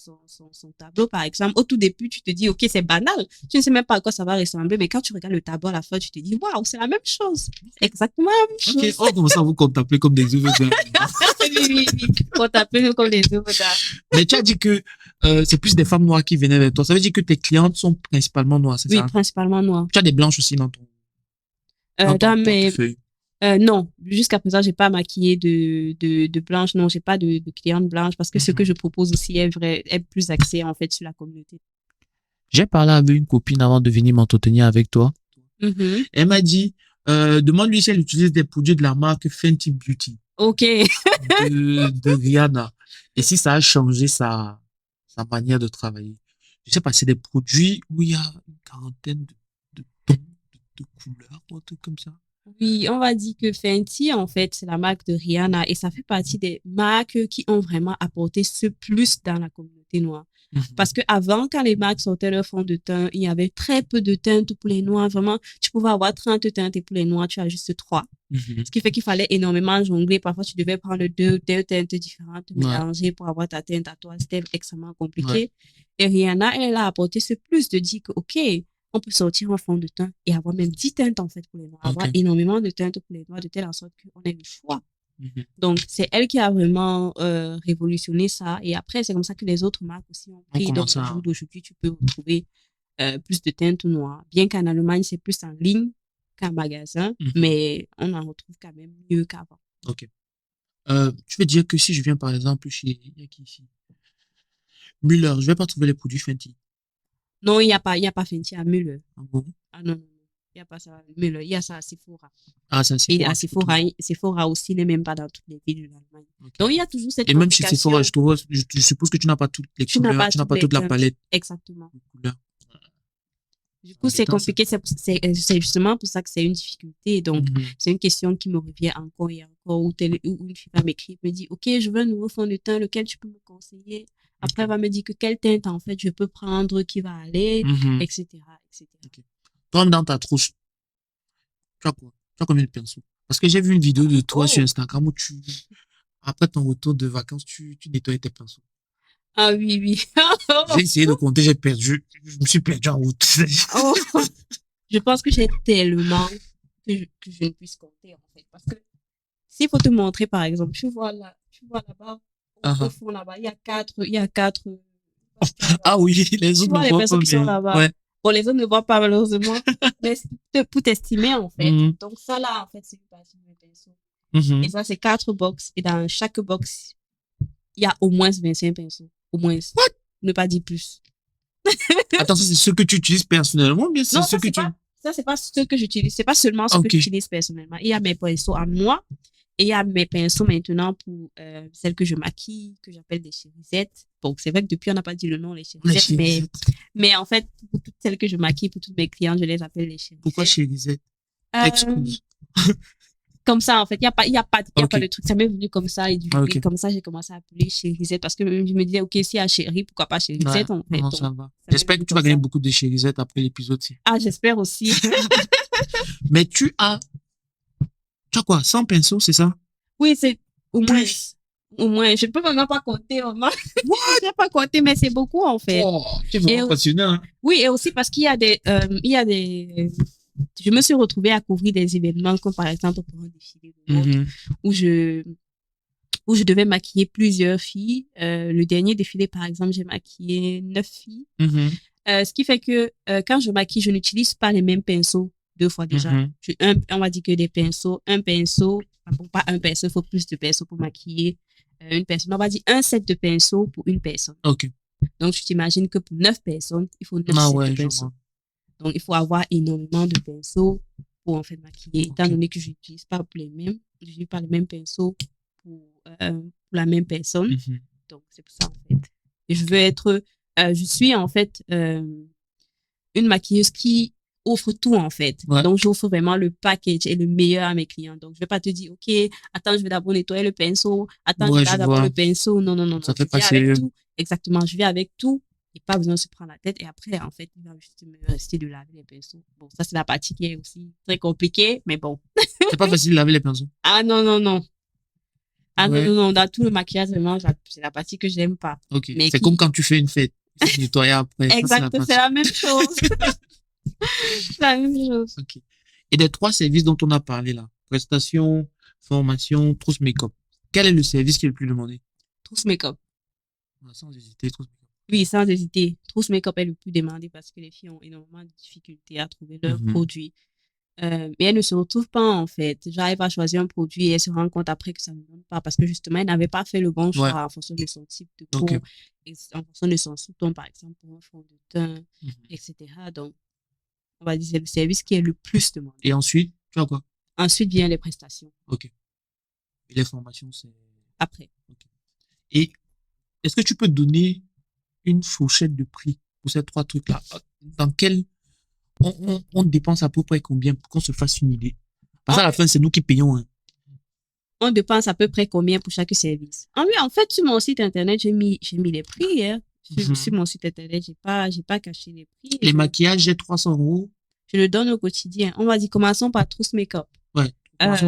tableau, par exemple, au tout début, tu te dis, OK, c'est banal. Tu ne sais même pas à quoi ça va ressembler. Mais quand tu regardes le tableau à la fin, tu te dis, waouh, c'est la même chose. Exactement la même chose. OK, on commence à vous contempler comme des œuvres d'art. Oui. Contempler comme des œuvres d'art. Mais tu as dit que c'est plus des femmes noires qui venaient vers toi. Ça veut dire que tes clientes sont principalement noires, c'est ça? Oui, principalement noires. Tu as des blanches aussi dans ton portefeuille? Non, jusqu'à présent, j'ai pas maquillé de blanche. Non, j'ai pas de cliente blanche parce que ce que je propose aussi est plus axé en fait sur la communauté. J'ai parlé avec une copine avant de venir m'entretenir avec toi. Elle m'a dit, demande-lui si elle utilise des produits de la marque Fenty Beauty. OK. de Rihanna. Et si ça a changé sa sa manière de travailler. Je sais pas, c'est des produits où il y a une quarantaine de tons, de couleurs, ou un truc comme ça. Oui, on va dire que Fenty, en fait, c'est la marque de Rihanna et ça fait partie des marques qui ont vraiment apporté ce plus dans la communauté noire. Parce que avant, quand les marques sortaient leur fond de teint, il y avait très peu de teintes pour les noirs. Vraiment, tu pouvais avoir 30 teintes et pour les noirs, tu as juste 3. Ce qui fait qu'il fallait énormément jongler. Parfois, tu devais prendre deux teintes différentes, mélanger pour avoir ta teinte à toi. C'était extrêmement compliqué. Ouais. Et Rihanna, elle a apporté ce plus de dire que, OK, on peut sortir un fond de teint et avoir même 10 teintes, en fait, pour les noirs. Avoir Ok. énormément de teintes pour les noirs, de telle en sorte qu'on ait le choix. Donc, c'est elle qui a vraiment révolutionné ça. Et après, c'est comme ça que les autres marques aussi ont pris. Donc, commence au à- jour d'aujourd'hui, tu peux retrouver plus de teintes noires. Bien qu'en Allemagne, c'est plus en ligne qu'en magasin, mais on en retrouve quand même mieux qu'avant. Ok. Tu veux dire que si je viens par exemple chez, il y a qui ici? Müller, je vais pas trouver les produits Fenty. Non, il n'y a pas Fenty à Müller. Ah bon? Ah non, non, non. Il n'y a pas ça à Müller. Il y a ça à Sephora. Ah, ça, c'est Et fort. à Sephora aussi n'est même pas dans toutes les villes de l'Allemagne. Ok. Donc, il y a toujours cette Et même chez complication. Sephora, je suppose que tu n'as pas toutes les Tu n'as couleurs, pas tu n'as toutes pas les toute la teintes. palette Exactement. de couleurs. Du coup, c'est compliqué. C'est justement pour ça que c'est une difficulté. Donc, c'est une question qui me revient encore et encore. Où une fille va m'écrire, me dit, OK, je veux un nouveau fond de teint, lequel tu peux me conseiller? Après, elle va me dire que quelle teinte, en fait, je peux prendre, qui va aller, etc., etc. Ok. Toi, dans ta trousse, tu as quoi? Tu as combien de pinceaux? Parce que j'ai vu une vidéo de toi sur Instagram où après ton retour de vacances, tu nettoyais tes pinceaux. Ah oui, oui. J'ai essayé de compter, je me suis perdu en route. Oh. Je pense que j'ai tellement que je ne puisse compter, en fait. Parce que s'il faut te montrer, par exemple, tu vois là-bas, au fond là-bas, il y a quatre. Ah oui, les autres Tu vois ne les voient personnes pas, qui sont mais là-bas. ouais. Bon, les autres ne voient pas, malheureusement. Mais pour t'estimer, en fait. Donc, ça, là, en fait, c'est une partie de mes pinceaux. Et ça, c'est 4 box. Et dans chaque box, il y a au moins 25 pinceaux. Au moins. What? Ne pas dire plus. Attends, ça, c'est ce que tu utilises personnellement, ou bien c'est Non, ce que tu... ça, c'est pas ce que j'utilise. C'est pas seulement ce que j'utilise personnellement. Il y a mes pinceaux à moi. Et il y a mes pinceaux maintenant pour celles que je maquille, que j'appelle des chérisettes. Donc, c'est vrai que depuis, on n'a pas dit le nom, les chérisettes. Mais en fait, pour toutes celles que je maquille, pour toutes mes clientes, je les appelle les chérisettes. Pourquoi chérisettes? Excuse. Comme ça, en fait, il y a pas de truc. Ça m'est venu comme ça. Et comme ça, j'ai commencé à appeler chérisettes parce que je me disais, OK, s'il y a chéri, pourquoi pas chérisettes, en fait. Non, ça va. J'espère que tu vas gagner beaucoup de chérisettes après l'épisode-ci. Ah, j'espère aussi. Mais tu as quoi? 100 pinceaux, c'est ça? Oui, c'est au moins. Au moins, je peux vraiment pas compter, vraiment. Je ne peux pas compter, mais c'est beaucoup, en fait. Oh, tu es vraiment passionnant. Hein? Oui, et aussi parce qu'il y a des, je me suis retrouvée à couvrir des événements comme par exemple pour un défilé de mode où je devais maquiller plusieurs filles. Le dernier défilé, par exemple, j'ai maquillé 9 filles. Ce qui fait que quand je maquille, je n'utilise pas les mêmes pinceaux 2 fois déjà. On va dire que des pinceaux, un pinceau, pas un pinceau, il faut plus de pinceaux pour maquiller une personne. On va dire un set de pinceaux pour une personne. Ok. Donc, tu t'imagines que pour 9 personnes, il faut 9 sets de pinceaux. Donc, il faut avoir énormément de pinceaux pour en fait maquiller. Étant donné que je n'utilise pas les mêmes pinceaux pour la même personne. Donc, c'est pour ça en fait. Et je suis en fait une maquilleuse qui offre tout en fait. Donc, j'offre vraiment le package et le meilleur à mes clients. Donc, je vais pas te dire, OK, attends, je vais d'abord nettoyer le pinceau. Attends, je vais d'abord le pinceau. Non, non, non. Ça fait pas sérieux. Exactement. Je vais avec tout. Et pas besoin de se prendre la tête. Et après, en fait, il va juste me rester de laver les pinceaux. Bon, ça, c'est la partie qui est aussi très compliquée, mais bon. C'est pas facile de laver les pinceaux. Ah non, non, non. Ah non, non, non. Dans tout le maquillage, vraiment, c'est la partie que j'aime pas. Ok. C'est comme quand tu fais une fête. Il faut nettoyer après. Exact, c'est la même chose. C'est la même chose. Ok. Et des 3 services dont on a parlé là, prestation, formation, trousse make-up, quel est le service qui est le plus demandé? Trousse make-up. Sans hésiter, trousse make-up. Oui, sans hésiter. Trousse make-up est le plus demandé parce que les filles ont énormément de difficultés à trouver leurs produits. Mais elles ne se retrouvent pas en fait. J'arrive à choisir un produit et elles se rendent compte après que ça ne donne pas parce que justement, elles n'avaient pas fait le bon choix en fonction de son type de peau, et en fonction de son sous-ton, par exemple, pour un fond de teint, etc. Donc, on va dire c'est le service qui est le plus demandé. Et ensuite, tu as quoi? Ensuite vient les prestations. Ok. Et les formations, c'est... Après. Okay. Et est-ce que tu peux donner une fourchette de prix pour ces 3 trucs-là? Dans quel on dépense à peu près combien pour qu'on se fasse une idée? Parce qu'à la fin, c'est nous qui payons. Hein. On dépense à peu près combien pour chaque service? Ah oui, en fait, sur mon site internet, j'ai mis les prix. Hein. Sur mon site internet, j'ai pas caché les prix. Les maquillages, j'ai 300 €. Je le donne au quotidien. On va dire, commençons par Trousse Makeup. Ouais.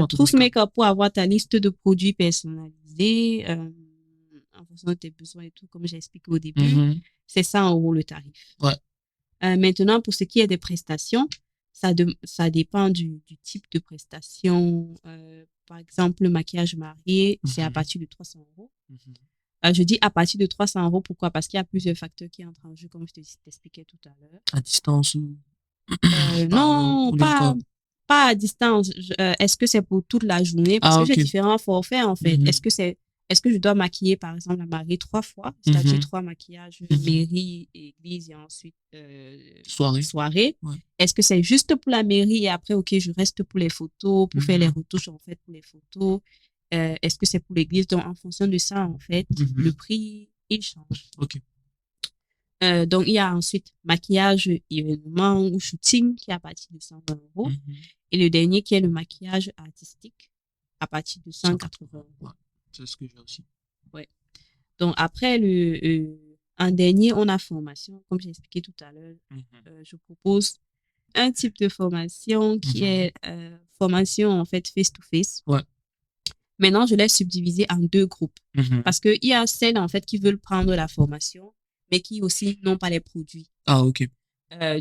Trousse Makeup pour avoir ta liste de produits personnalisés en fonction de tes besoins et tout, comme j'ai expliqué au début. C'est 100 € le tarif. Ouais. Maintenant, pour ce qui est des prestations, ça dépend du type de prestation. Par exemple, le maquillage marié, c'est à partir de 300 €. Je dis à partir de 300 €. Pourquoi? Parce qu'il y a plusieurs facteurs qui entrent en jeu, comme je t'expliquais tout à l'heure. À distance? Non, pas à distance. Est-ce que c'est pour toute la journée? Parce que j'ai différents forfaits, en fait. Est-ce que je dois maquiller, par exemple, la mariée 3 fois, c'est-à-dire 3 maquillages, mairie, église et ensuite soirée. Ouais. Est-ce que c'est juste pour la mairie et après, ok, je reste pour les photos, pour faire les retouches, en fait, pour les photos. Est-ce que c'est pour l'église? Donc, en fonction de ça, en fait, le prix, il change. Ok. Donc, il y a ensuite maquillage, événement ou shooting qui est à partir de 120 €. Et le dernier qui est le maquillage artistique à partir de 180 €. Ouais. C'est ce que j'ai aussi. Ouais. Donc, après, en dernier, on a formation. Comme j'ai expliqué tout à l'heure, je propose un type de formation qui est formation, en fait, face-to-face. Ouais. Maintenant, je l'ai subdivisé en 2 groupes. Parce qu'il y a celles, en fait, qui veulent prendre la formation, mais qui aussi n'ont pas les produits. Ah, ok.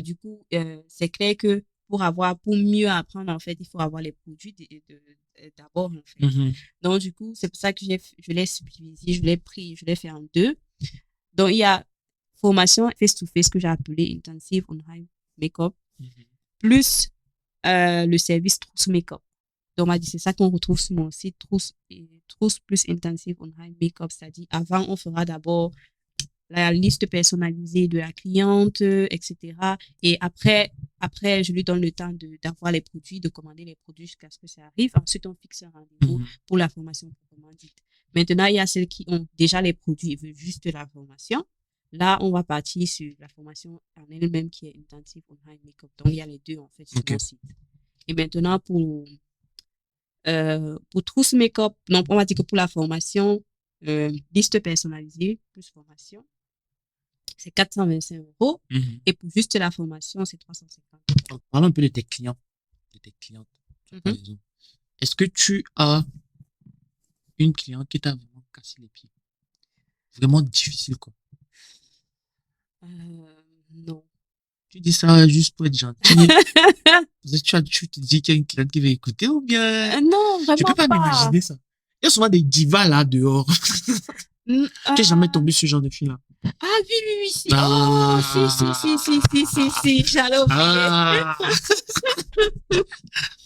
Du coup, c'est clair que pour mieux apprendre, en fait, il faut avoir les produits d'abord, en fait. Donc, du coup, c'est pour ça que je l'ai subdivisé, je l'ai fait en 2. Donc, il y a formation face-to-face que j'ai appelé Intensive On-High Makeup, plus le service Trousse Makeup. Donc, on m'a dit, c'est ça qu'on retrouve sur mon site, Trousse plus Intensive On-High Makeup, c'est-à-dire, avant, on fera d'abord la liste personnalisée de la cliente, etc. Et après, je lui donne le temps d'avoir les produits, de commander les produits jusqu'à ce que ça arrive. Ensuite, on fixe un rendez-vous pour la formation proprement dite. Maintenant, il y a celles qui ont déjà les produits et veulent juste la formation. Là, on va partir sur la formation en elle-même qui est Intensive On-High Makeup. Donc, il y a les deux, en fait, sur mon site. Et maintenant, pour Trousse Makeup, non, on va dire que pour la formation, liste personnalisée plus formation, c'est 425 €. Et pour juste la formation, c'est 350 €. Parlons un peu de tes clients, de tes clientes. Est-ce que tu as une cliente qui t'a vraiment cassé les pieds? Vraiment difficile, quoi. Non. Tu dis ça juste pour être gentil. Tu te dis qu'il y a une cliente qui va écouter ou bien? Non, vraiment Je peux pas m'imaginer ça. Il y a souvent des divas là dehors. Tu n'es jamais tombé sur ce genre de fille là? Ah oui, si. Oh, si, j'allais oublier.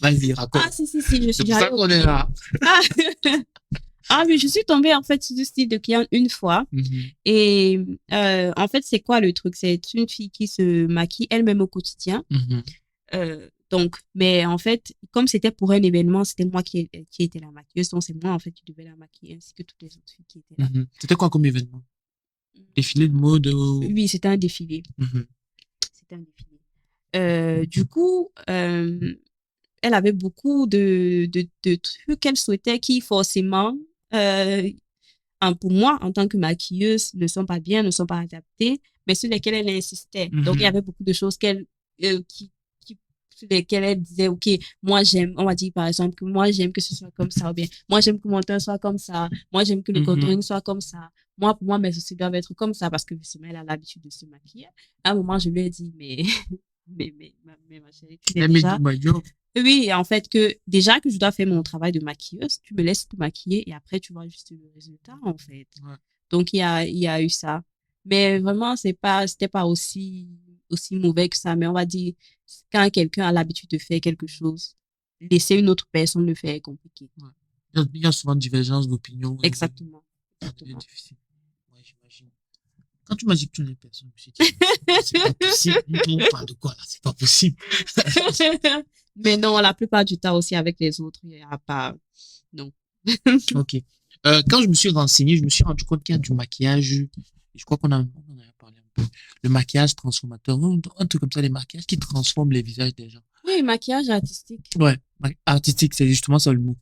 Vas-y, raconte. Ah, si, je suis C'est pour ça qu'on est là. Ah oui, je suis tombée en fait sur ce style de client une fois. Et en fait, c'est quoi le truc? C'est une fille qui se maquille elle-même au quotidien. Donc, mais en fait, comme c'était pour un événement, c'était moi qui étais la maquilleuse. Donc, c'est moi en fait qui devais la maquiller ainsi que toutes les autres filles qui étaient là. C'était quoi comme événement? Défilé de mode? Oui, c'était un défilé. C'était un défilé. Du coup, elle avait beaucoup de trucs qu'elle souhaitait qui forcément, pour moi, en tant que maquilleuse, ne sont pas bien, ne sont pas adaptés, mais sur lesquelles elle insistait. Donc, il y avait beaucoup de choses sur lesquelles elle disait, OK, moi j'aime, on va dire par exemple que moi j'aime que ce soit comme ça, ou bien moi j'aime que mon teint soit comme ça, moi j'aime que le contouring soit comme ça, pour moi mes sourcils doivent être comme ça parce que justement elle a l'habitude de se maquiller. À un moment, je lui ai dit, mais ma chérie, tu sais déjà... Oui, en fait, que déjà que je dois faire mon travail de maquilleuse, tu me laisses te maquiller et après tu vois juste le résultat, en fait. Donc, il y a eu ça. Mais vraiment, c'était pas aussi mauvais que ça. Mais on va dire, quand quelqu'un a l'habitude de faire quelque chose, laisser une autre personne le faire est compliqué. Il y a souvent divergence d'opinion. Exactement. C'est difficile. Ouais, j'imagine. Quand tu m'as dit que tu n'es personne, je me suis dit, c'est pas possible. On parle de quoi là? C'est pas possible. Mais non, la plupart du temps aussi avec les autres, il n'y a pas. Non. Ok. Quand je me suis renseigné, je me suis rendu compte qu'il y a du maquillage Je crois qu'on en a parlé un peu. Le maquillage transformateur, un truc comme ça, les maquillages qui transforment les visages des gens. Oui, maquillage artistique. Ouais, artistique, c'est justement ça le mot.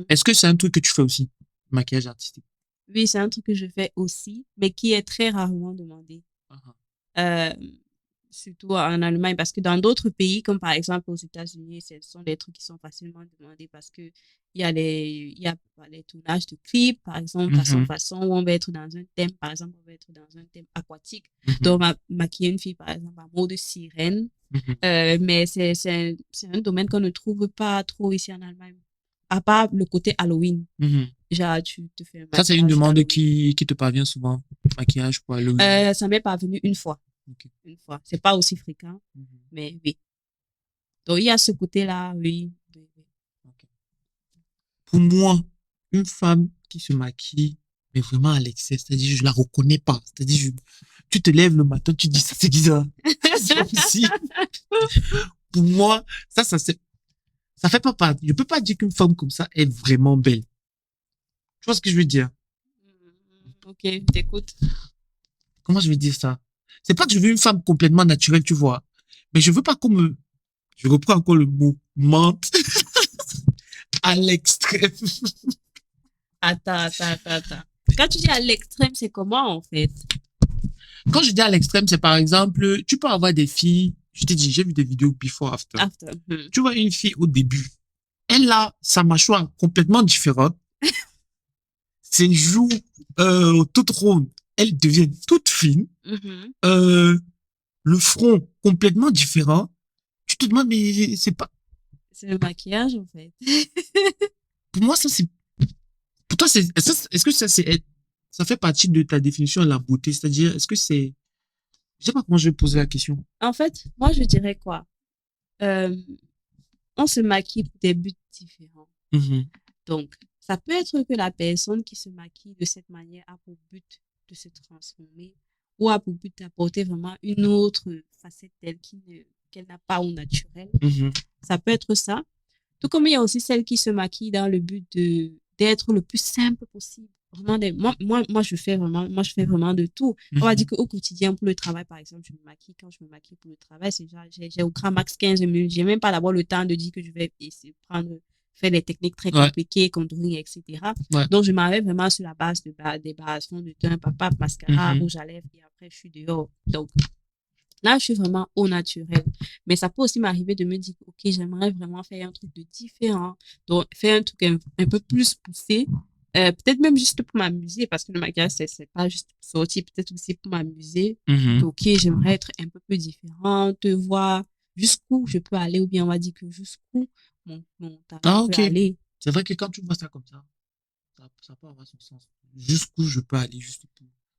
Est-ce que c'est un truc que tu fais aussi, maquillage artistique? Oui, c'est un truc que je fais aussi, mais qui est très rarement demandé. Euh, Surtout en Allemagne, parce que dans d'autres pays, comme par exemple aux États-Unis, ce sont des trucs qui sont facilement demandés parce que il y a les tournages de clips, par exemple, façon où on va être dans un thème, par exemple, on va être dans un thème aquatique. Donc, maquiller une fille, par exemple, en mode sirène. Mais c'est un domaine qu'on ne trouve pas trop ici en Allemagne. À part le côté Halloween. Genre, tu te fais un Ça, c'est une maquillage demande d'Halloween. qui te parvient souvent, maquillage pour Halloween. Ça m'est parvenu une fois. Ok. Une fois. C'est pas aussi fréquent, mais oui. Donc, il y a ce côté-là, oui. Ok. Pour moi, une femme qui se maquille, mais vraiment à l'excès, c'est-à-dire je la reconnais pas. C'est-à-dire, tu te lèves le matin, tu dis ça, c'est qui ça? C'est pas possible. Pour moi, ça fait pas partie. Je peux pas dire qu'une femme comme ça est vraiment belle. Tu vois ce que je veux dire? Ok, t'écoutes. Comment je vais dire ça? C'est pas que je veux une femme complètement naturelle, tu vois. Mais je veux pas je reprends encore le mot, mente à l'extrême. Attends. Quand tu dis à l'extrême, c'est comment, en fait? Quand je dis à l'extrême, c'est par exemple, tu peux avoir des filles, je t'ai dit, j'ai vu des vidéos before, after. Tu vois une fille au début, elle a sa mâchoire complètement différente. Ses joues toutes rondes, elles deviennent toutes fines. Le front complètement différent. Tu te demandes, mais c'est pas... C'est le maquillage, en fait. Pour moi, ça, c'est... Pour toi, est-ce que ça fait partie de ta définition de la beauté? C'est-à-dire, est-ce que c'est... Je sais pas comment je vais poser la question. En fait, moi, je dirais quoi? On se maquille pour des buts différents. Donc, ça peut être que la personne qui se maquille de cette manière a pour but de se transformer ou a pour but d'apporter vraiment une autre facette d'elle qu'elle n'a pas au naturel. Ça peut être ça. Tout comme il y a aussi celles qui se maquillent dans le but d'être le plus simple possible. Vraiment moi, je fais vraiment de tout. On va dire qu'au quotidien, pour le travail, par exemple, quand je me maquille pour le travail, c'est genre, j'ai au grand max 15 minutes. J'ai même pas d'abord le temps de dire que je vais essayer de faire des techniques très compliquées, contouring, etc. Donc, je m'arrête vraiment sur la base des bases, fond de teint, papa, mascara, rouge à lèvres, et après, je suis dehors. Donc, là, je suis vraiment au naturel. Mais ça peut aussi m'arriver de me dire, OK, j'aimerais vraiment faire un truc de différent. Donc, faire un truc un peu plus poussé. Peut-être même juste pour m'amuser, parce que le maquillage, c'est pas juste pour sortir, peut-être aussi pour m'amuser. OK, j'aimerais être un peu plus différente, voir jusqu'où je peux aller, ou bien on va dire que jusqu'où mon talent peut aller. C'est vrai que quand tu vois ça comme ça peut avoir son sens. Jusqu'où je peux aller, jusqu'où.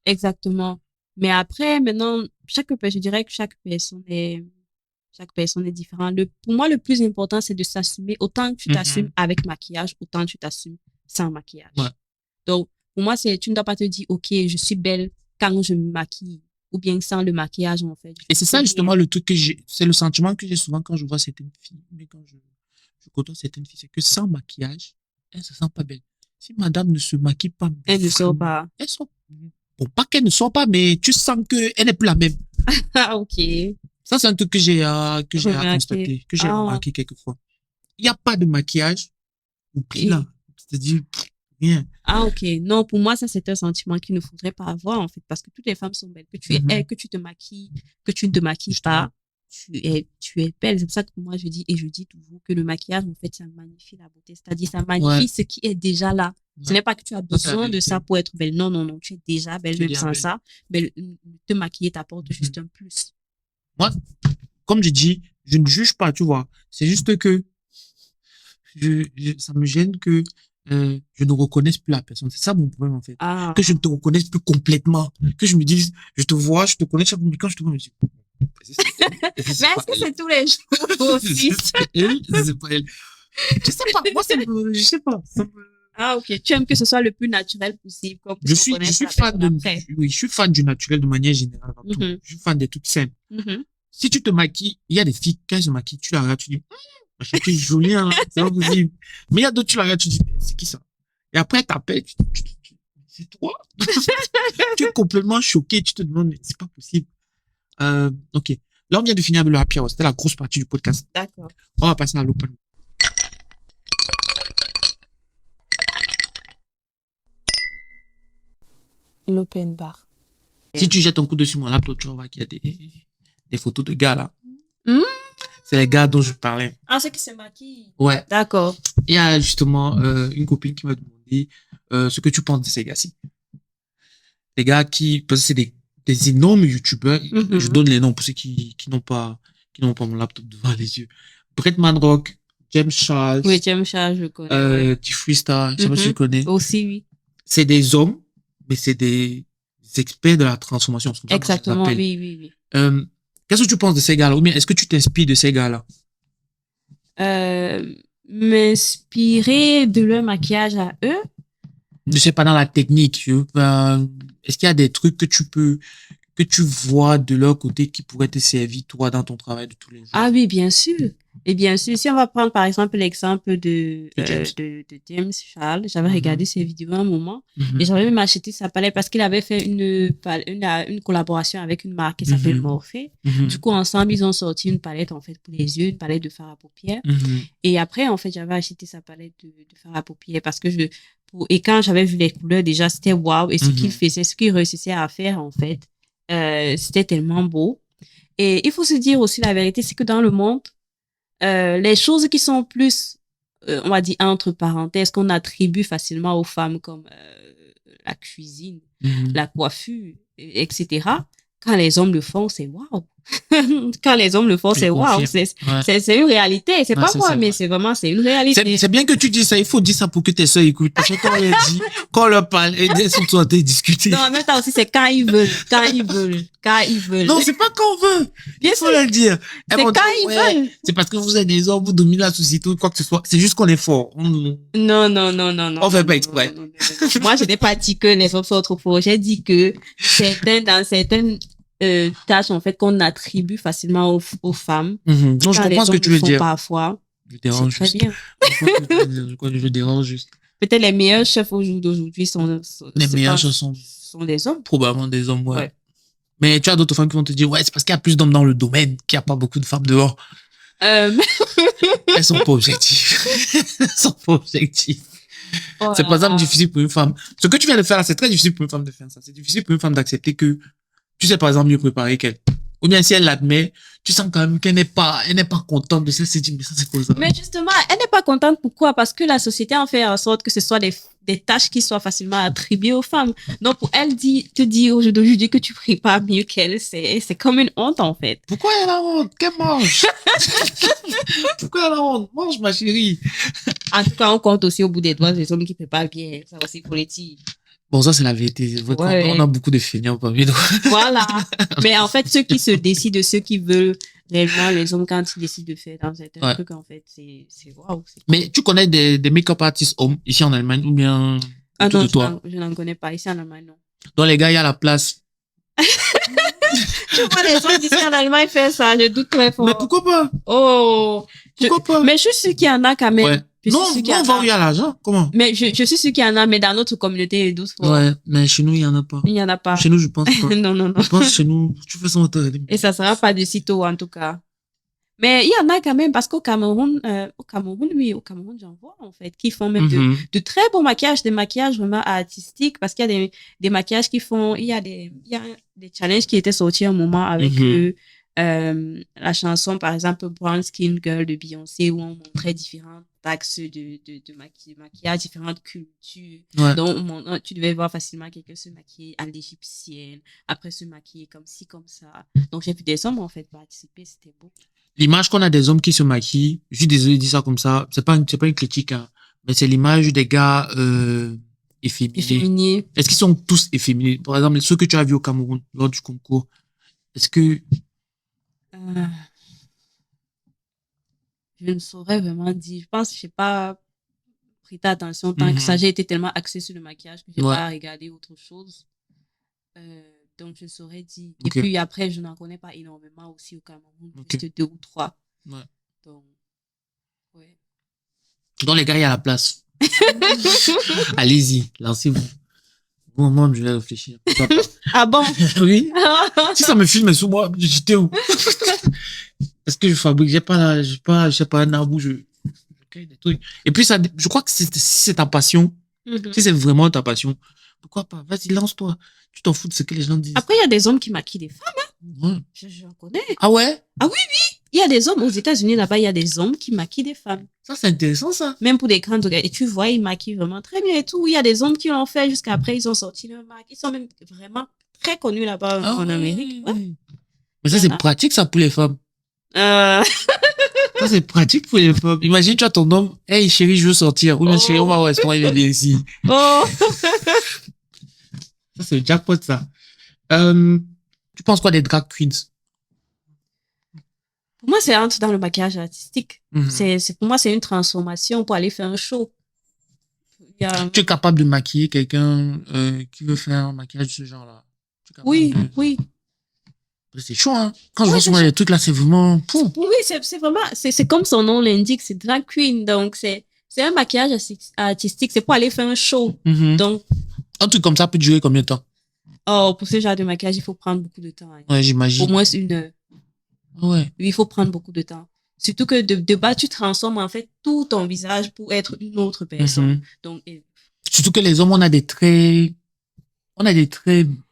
Exactement. Mais après, maintenant, je dirais que chaque personne est différente. Pour moi, le plus important, c'est de s'assumer. Autant que tu t'assumes avec maquillage, autant que tu t'assumes sans maquillage. Donc, pour moi, tu ne dois pas te dire, OK, je suis belle quand je me maquille, ou bien sans le maquillage, en fait. Et c'est ça, justement, le truc c'est le sentiment que j'ai souvent quand je vois certaines filles, mais quand je côtoie certaines filles, c'est que sans maquillage, elles se sentent pas belles. Si madame ne se maquille pas, elle ne sort pas. Elles sont, bon, pas qu'elle ne sort pas, mais tu sens qu'elle n'est plus la même. Ah, OK. Ça, c'est un truc que j'ai constaté, que j'ai remarqué quelquefois. Il n'y a pas de maquillage, ou pire là. C'est-à-dire, rien. Ah, OK. Non, pour moi, ça, c'est un sentiment qu'il ne faudrait pas avoir, en fait, parce que toutes les femmes sont belles. Que tu es que tu te maquilles, que tu ne te maquilles pas, tu es belle. C'est pour ça que moi, je dis toujours que le maquillage, en fait, ça magnifie la beauté. C'est-à-dire, ça magnifie ce qui est déjà là. Ce n'est pas que tu as besoin de ça pour être belle. Non. Tu es déjà belle, même sans ça. Mais te maquiller t'apporte juste un plus. Moi, comme je dis, je ne juge pas, tu vois. C'est juste que ça me gêne que je ne reconnaisse plus la personne. C'est ça mon problème, en fait. Que je ne te reconnaisse plus complètement. Que je me dise, je te vois, je te connais, mais quand je te vois, je me dis... Mais est-ce que c'est tous les jours aussi? C'est pas elle. Je sais pas, moi, je sais pas. Ah, OK. Tu aimes que ce soit le plus naturel possible. Je suis fan du naturel de manière générale. Je suis fan des trucs simples. Si tu te maquilles, il y a des filles, quand elles se maquillent, tu la regardes, tu dis, tu es jolie, hein, c'est pas possible. Mais il y a d'autres, tu la regardes, tu dis, c'est qui ça? Et après, elle t'appelle, c'est toi. Tu es complètement choqué. Tu te demandes, mais c'est pas possible. Ok. Là, on vient de finir avec le happy hour. C'était la grosse partie du podcast. D'accord. On va passer à l'open. L'open bar. Si tu jettes un coup dessus sur mon laptop, tu vas voir qu'il y a des photos de gars là. Hmm? C'est les gars dont je parlais. Ah, c'est qui se maquille. Ouais. D'accord. Il y a justement une copine qui m'a demandé ce que tu penses de ces gars-ci. Les gars qui, parce que c'est des énormes youtubeurs. Mhm. Je donne les noms pour ceux qui n'ont pas mon laptop devant les yeux. Brett Manrock, James Charles, Oui, James Charles, je connais. T Freestyle, je sais pas si tu Mhm. connais. Aussi, oui. C'est des hommes, mais c'est des experts de la transformation. C'est comme ça qu'on les Exactement, appelle. oui, oui, oui. Qu'est-ce que tu penses de ces gars-là? Ou bien est-ce que tu t'inspires de ces gars-là? M'inspirer de leur maquillage à eux. Je sais pas, dans la technique. Est-ce qu'il y a des trucs que tu vois de leur côté qui pourraient te servir, toi, dans ton travail de tous les jours? Ah oui, bien sûr. Et bien sûr, si on va prendre par exemple l'exemple de James. de James Charles, j'avais Mhm. regardé ses vidéos à un moment Mhm. et j'avais même acheté sa palette parce qu'il avait fait une collaboration avec une marque qui s'appelle Mhm. Morphe. Mhm. Du coup, ensemble, ils ont sorti une palette en fait pour les yeux, une palette de fard à paupières. Mhm. Et après, en fait, j'avais acheté sa palette de fard à paupières parce que et quand j'avais vu les couleurs, déjà, c'était waouh. Et ce Mhm. qu'il faisait, ce qu'il réussissait à faire, en fait, c'était tellement beau. Et il faut se dire aussi la vérité, c'est que dans le monde, les choses qui sont plus, on va dire, entre parenthèses, qu'on attribue facilement aux femmes comme la cuisine, Mhm. la coiffure, etc. Quand les hommes le font, c'est waouh. Quand les hommes le font, Je c'est waouh. confirme. Ouais. C'est une réalité. C'est Ouais, pas ça, moi, c'est mais vrai. c'est vraiment, c'est une réalité. C'est bien que tu dis ça. Il faut dire ça pour que tes soeurs écoutent. Parce que quand on leur parle, elles sont en train de discuter. Non, en même temps aussi, c'est quand ils veulent. Quand ils veulent. Quand ils veulent. Non, c'est pas quand on veut. Bien Il faut sûr. le dire. Elles C'est vont quand dire, ils ouais, veulent. c'est parce que vous êtes des hommes, vous dominez la société ou quoi que ce soit. C'est juste qu'on est fort. Non, non, non, non, non. On fait non, pas non, exprès. non, non, non, non. Moi, je n'ai pas dit que les hommes sont trop forts. J'ai dit que dans certaines tâches, en fait, qu'on attribue facilement aux femmes. Mhm. Non, je Quand les comprends ce que hommes tu le veux font dire. parfois. Je C'est dérange très juste. bien. Je crois que je dérange juste. Peut-être les meilleurs chefs au jour d'aujourd'hui sont Les c'est meilleures pas- chansons. sont des hommes. Probablement des hommes, ouais. Ouais. Mais tu as d'autres femmes qui vont te dire, ouais, c'est parce qu'il y a plus d'hommes dans le domaine qu'il n'y a pas beaucoup de femmes dehors. Elles sont pas objectives. Elles sont pas objectives. Oh C'est là par exemple là. difficile pour une femme. Ce que tu viens de faire là, c'est très difficile pour une femme de faire ça. C'est difficile pour une femme d'accepter que tu sais par exemple mieux préparer qu'elle. Ou bien si elle l'admet, tu sens quand même qu'elle n'est pas contente de ça. Elle se dit, mais ça c'est quoi ça? Mais justement, elle n'est pas contente. Pourquoi? Parce que la société en fait en sorte que ce soit des tâches qui soient facilement attribuées aux femmes. Donc, pour elle te dire aujourd'hui que tu prépares mieux qu'elle, c'est comme une honte, en fait. Pourquoi elle a honte? Qu'elle mange? Pourquoi elle a honte? Mange ma chérie. En tout cas, on compte aussi au bout des doigts les hommes qui préparent bien. Ça aussi, pour les dire. Bon, ça c'est la vérité. C'est vrai qu'on- Ouais. On a beaucoup de feignants parmi nous. Voilà. Mais en fait, ceux qui se décident, ceux qui veulent réellement, les hommes, quand ils décident de faire dans certains Ouais. trucs, en fait, c'est waouh. Mais tu connais des make-up artistes hommes ici en Allemagne ou bien Ah autour non, de toi? je n'en connais pas. Ici en Allemagne, non. Dans les gars, il y a la place. Tu vois les hommes d'ici en Allemagne faire ça, je doute très fort. Mais pourquoi pas? Oh. Pourquoi pas? Mais je suis sûre qu'il y en a quand même. Ouais. Je suis Non, sûre qu'il y non, en on va a. où il y a l'argent. Comment? Mais je suis sûre qu'il y en a, mais dans notre communauté, douce fois, Ouais, mais chez nous, il y en a pas. il n'y en a pas. Chez nous, je pense pas. Non, non, non. Je pense que chez nous, tu fais ça, on te- Et ça sera pas de sitôt, en tout cas. Mais il y en a quand même, parce qu'au Cameroun, oui, au Cameroun, j'en vois, en fait, qui font même Mhm. de très beaux maquillages, des maquillages vraiment artistiques, parce qu'il y a des maquillages qui font, il y a des challenges qui étaient sortis un moment avec Mhm. la chanson, par exemple, Brown Skin Girl de Beyoncé, où on montrait différents axes de maquillage, différentes cultures. Ouais. Donc, tu devais voir facilement quelqu'un se maquiller à l'égyptienne, après se maquiller comme ci, comme ça. Donc, j'ai vu des hommes, en fait, participer, c'était beau. L'image qu'on a des hommes qui se maquillent, je suis désolé de dire ça comme ça, c'est pas une critique, hein, mais c'est l'image des gars, efféminés. Efféminé. Est-ce qu'ils sont tous efféminés? Par exemple, ceux que tu as vus au Cameroun, lors du concours, est-ce que, Je ne saurais vraiment dire. Je pense que je n'ai pas prêté attention tant que ça. J'ai été tellement axée sur le maquillage que je n'ai Ouais. pas regardé autre chose. Donc, je saurais dire. Ok. Et puis après, je n'en connais pas énormément aussi au Cameroun, Ok. juste 2 ou 3. Ouais. Donc, ouais. dans les gars, il y a la place. Allez-y, lancez-vous. Au moment, je vais réfléchir. Pourquoi pas? Ah bon? Oui. Si ça me filme sous moi, j'étais où? Parce que je fabrique, je sais pas, un arbre où je crée des trucs. Et puis ça, je crois que si c'est ta passion, Mhm. si c'est vraiment ta passion, pourquoi pas? Vas-y, lance-toi. Tu t'en fous de ce que les gens disent. Après, il y a des hommes qui maquillent des femmes. Ouais. J'en connais. Ah ouais? Il y a des hommes aux États-Unis, là-bas, il y a des hommes qui maquillent des femmes. Ça, c'est intéressant, ça. Même pour des grandes. Et tu vois, ils maquillent vraiment très bien et tout. Il y a des hommes qui l'ont fait jusqu'à après, ils ont sorti leur marque. Ils sont même vraiment très connus là-bas Ah en ouais. Amérique. Ouais. Mais ça, c'est pratique, ça, pour les femmes. Euh, Ça, c'est pratique pour les femmes. Imagine, tu as ton homme, hey, chérie, je veux sortir. Ou bien, Oh. chérie, on va au restaurant, il vient ici. Oh. Ça, c'est le jackpot, ça. Tu penses quoi des drag queens? Pour moi, c'est entre dans le maquillage artistique. Mhm. Pour moi, c'est une transformation pour aller faire un show. Il y a- Tu es capable de maquiller quelqu'un qui veut faire un maquillage de ce genre-là? Tu es capable Oui, de- oui. C'est chaud, hein. Quand je Ouais, vois c'est souvent les trucs là, c'est vraiment... Pouf. Oui, c'est vraiment, c'est comme son nom l'indique, c'est drag queen. Donc, c'est un maquillage artistique. C'est pour aller faire un show. Mhm. Donc, Un truc comme ça peut durer combien de temps? pour ce genre de maquillage, il faut prendre beaucoup de temps. Hein. Ouais, Au j'imagine. moins 1 heure. Ouais. Oui, il faut prendre beaucoup de temps. Surtout que de bas, tu transformes en fait tout ton visage pour être une autre personne. Mhm. Donc, Surtout que les hommes, on a des traits...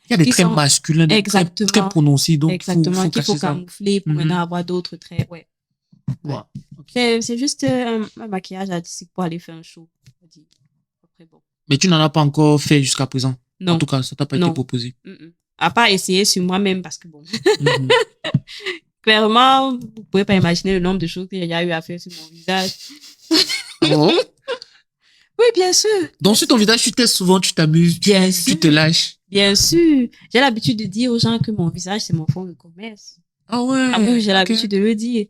Il y a des Ils traits sont- masculins, des traits Exactement. très prononcés. Donc, exactement, faut qu'il faut cacher ça. camoufler pour Mhm. maintenant avoir d'autres traits. Ouais. Ouais. C'est juste un maquillage artistique pour aller faire un show. on dit. Après, bon. Mais tu n'en as pas encore fait jusqu'à présent. Non. En tout cas, ça t'a pas été Non. proposé. À part essayer sur moi-même parce que bon. Mhm. Clairement, vous pouvez pas imaginer le nombre de choses qu'il y a eu à faire sur mon visage. Oh. Oui, bien sûr. Donc, sur ton visage, tu testes souvent, tu t'amuses, Bien sûr. tu te lâches. Bien sûr. J'ai l'habitude de dire aux gens que mon visage, c'est mon fond de commerce. Ah ouais. Ah oui, j'ai ok. l'habitude de le dire.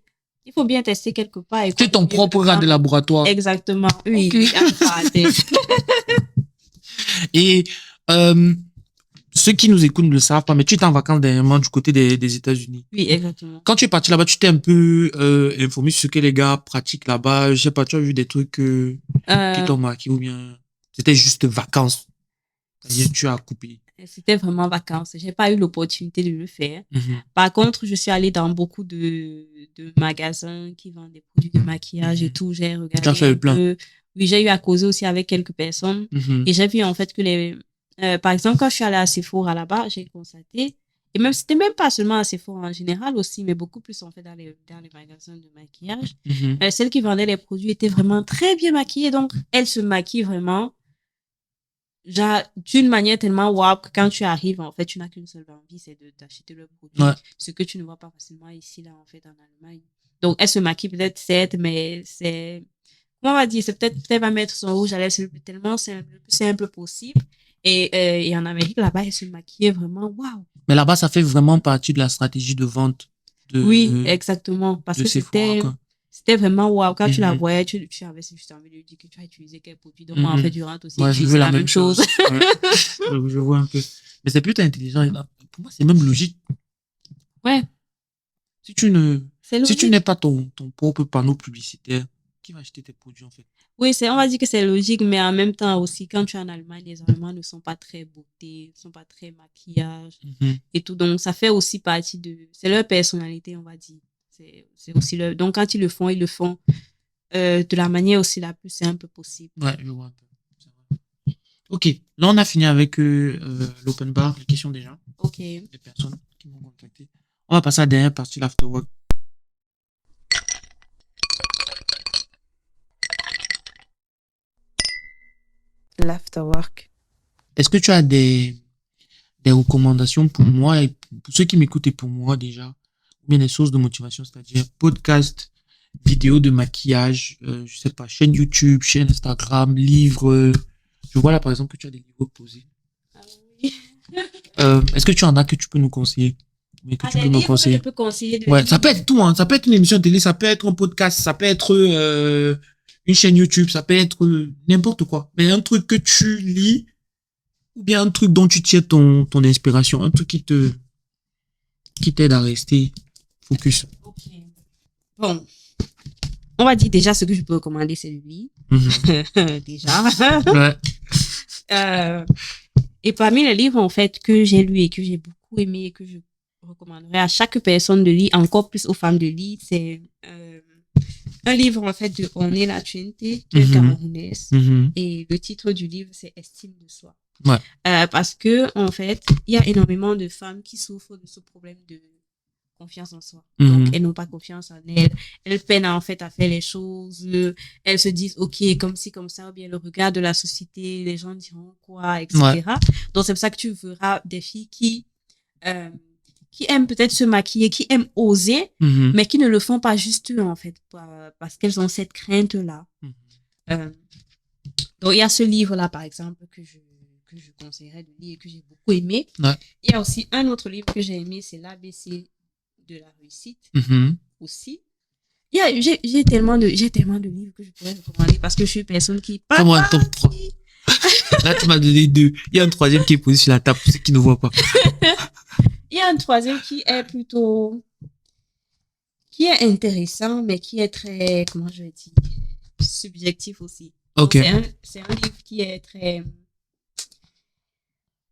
Il faut bien tester quelque part. Et Tu es ton propre rat de laboratoire. Exactement. Oui. Ok. Ah, Et ceux qui nous écoutent ne le savent pas, mais tu étais en vacances dernièrement du côté des États-Unis. oui, exactement. Quand tu es parti là-bas, tu t'es un peu informé sur ce que les gars pratiquent là-bas. Je sais pas, tu as vu des trucs qui t'ont marqué ou bien c'était juste vacances. C'est-à-dire, tu as coupé. C'était vraiment vacances. J'ai pas eu l'opportunité de le faire. Mhm. Par contre, je suis allée dans beaucoup de magasins qui vendent des produits de maquillage et tout. J'ai regardé. Tu as fait le plein. Oui, j'ai eu à causer aussi avec quelques personnes. Mhm. Et j'ai vu en fait que par exemple, quand je suis allée à Sephora là-bas, j'ai constaté, et même, c'était même pas seulement à Sephora en général aussi, mais beaucoup plus en fait dans les magasins de maquillage. Mhm. Celles qui vendaient les produits étaient vraiment très bien maquillées. Donc, elles se maquillent vraiment genre, d'une manière tellement wow que quand tu arrives, en fait, tu n'as qu'une seule envie, c'est d'acheter le produit. Ouais. Ce que tu ne vois pas facilement ici, là, en fait, en Allemagne. Donc, elle se maquille peut-être certes, mais c'est, comment on va dire, c'est peut-être va mettre son rouge à lèvres, c'est tellement simple, le plus simple possible. Et en Amérique, là-bas, elle se maquillait vraiment waouh. Mais là-bas, ça fait vraiment partie de la stratégie de vente de Oui, exactement. Parce de que Sephora, quoi. c'était vraiment waouh. Quand tu la Mhm. voyais, tu avais juste envie de lui dire que tu as utilisé quel produit. Donc, moi, en Mhm. fait, du rentre aussi, Ouais, je utiliser veux la même chose. Ouais. Je vois un peu. Mais c'est plutôt intelligent. Pour moi, c'est même logique. Ouais, Si tu c'est logique. n'es pas ton propre panneau publicitaire, qui va acheter tes produits, en fait? Oui, on va dire que c'est logique, mais en même temps aussi, quand tu es en Allemagne, les Allemands ne sont pas très beauté, ne sont pas très maquillage Mhm. et tout. Donc, ça fait aussi partie c'est leur personnalité, on va dire. C'est aussi donc, quand ils le font de la manière aussi la plus simple possible. Ouais, je vois un peu. C'est vrai. Ok, là, on a fini avec l'open bar, les questions des gens, Ok. des personnes qui m'ont contacté. On va passer à la dernière partie, l'afterwork. L'afterwork. Est-ce que tu as des recommandations pour moi et pour ceux qui m'écoutent et pour moi déjà, ou bien des sources de motivation, c'est-à-dire podcast, vidéos de maquillage, je sais pas, chaîne YouTube, chaîne Instagram, livres. Je vois là par exemple que tu as des livres posés. Ah oui. Est-ce que tu en as que tu peux nous conseiller, mais que tu peux me conseiller? Je peux conseiller de Ouais, ça peut être tout, hein. Ça peut être une émission de télé, ça peut être un podcast, ça peut être une chaîne YouTube, ça peut être n'importe quoi. Mais un truc que tu lis, ou bien un truc dont tu tires ton inspiration, un truc qui t'aide à rester focus. Ok. Bon. On va dire déjà ce que je peux recommander, c'est lui. Mhm. Déjà. Ouais. Et parmi les livres, en fait, que j'ai lus et que j'ai beaucoup aimé et que je recommanderais à chaque personne de lire, encore plus aux femmes de lire, c'est un livre, en fait, de Ornella la Trinité, qui est camerounaise. Et le titre du livre, c'est Estime de soi. Ouais. Parce que, en fait, il y a énormément de femmes qui souffrent de ce problème de confiance en soi. Donc, elles n'ont pas confiance en elles. Elles peinent, en fait, à faire les choses. Elles se disent, OK, comme ci, comme ça, ou bien le regard de la société, les gens diront quoi, etc. Ouais. Donc, c'est pour ça que tu verras des filles qui aiment peut-être se maquiller, qui aiment oser, mais qui ne le font pas juste, en fait, parce qu'elles ont cette crainte-là. Donc, il y a ce livre-là, par exemple, que je conseillerais de lire et que j'ai beaucoup aimé. Ouais. Il y a aussi un autre livre que j'ai aimé, c'est l'ABC de la réussite aussi. J'ai tellement de livres que je pourrais recommander parce que je suis une personne qui parle. Comment un top 3? Là, tu m'as donné 2. Il y a un troisième qui est posé sur la table pour ceux qui ne voient pas. Il y a un troisième qui est intéressant, mais qui est très, comment je vais dire, subjectif aussi. Ok. Donc, c'est un livre qui est très,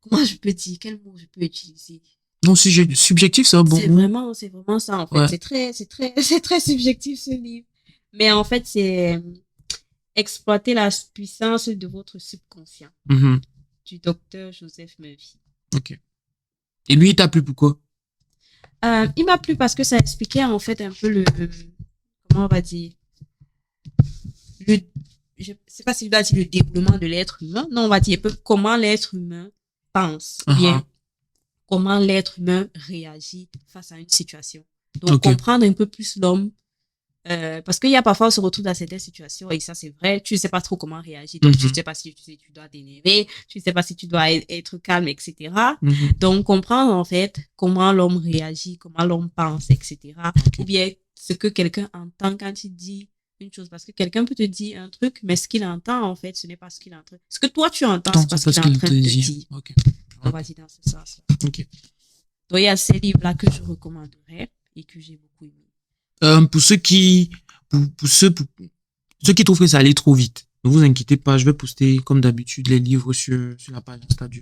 comment je peux dire, quel mot je peux utiliser? Non, subjectif, c'est un bon mot. C'est vraiment ça, en fait. Ouais. C'est très subjectif, ce livre. Mais en fait, c'est exploiter la puissance de votre subconscient. Du docteur Joseph Murphy. Ok. Et lui, il t'a plu pourquoi? Il m'a plu parce que ça expliquait, en fait, un peu comment on va dire, je sais pas si je dois dire le développement de l'être humain. Non, on va dire un peu comment l'être humain pense. Bien. Comment l'être humain réagit face à une situation. Donc, comprendre un peu plus l'homme. Parce qu'il y a parfois, on se retrouve dans certaines situations, et ça, c'est vrai, tu ne sais pas trop comment réagir. Donc, tu ne sais pas si tu dois t'énerver, tu ne sais pas si tu dois être calme, etc. Donc, comprendre, en fait, comment l'homme réagit, comment l'homme pense, etc. Ou bien, ce que quelqu'un entend quand il dit une chose. Parce que quelqu'un peut te dire un truc, mais ce qu'il entend, en fait, ce n'est pas ce qu'il entend. Ce que toi, tu entends, c'est pas ce qu'il est en train de te dire. On va dire dans ce sens-là. Donc, il y a ces livres-là que je recommanderais et que j'ai beaucoup aimé. Pour ceux qui trouvent que ça allait trop vite, ne vous inquiétez pas, je vais poster comme d'habitude les livres sur la page Insta du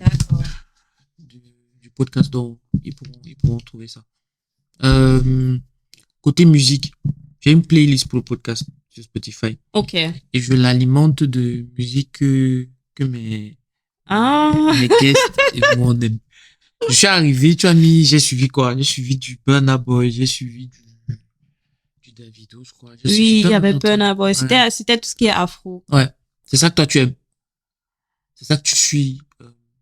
podcast, donc ils pourront trouver ça. Côté musique, j'ai une playlist pour le podcast sur Spotify. Ok. Et je l'alimente de musique que mes guests et moi on aime. Je suis arrivé, j'ai suivi quoi? J'ai suivi du Burna Boy, j'ai suivi du Davido, je crois. Oui, il y avait Burna Boy. C'était tout ce qui est afro. Ouais. C'est ça que toi tu aimes. C'est ça que tu suis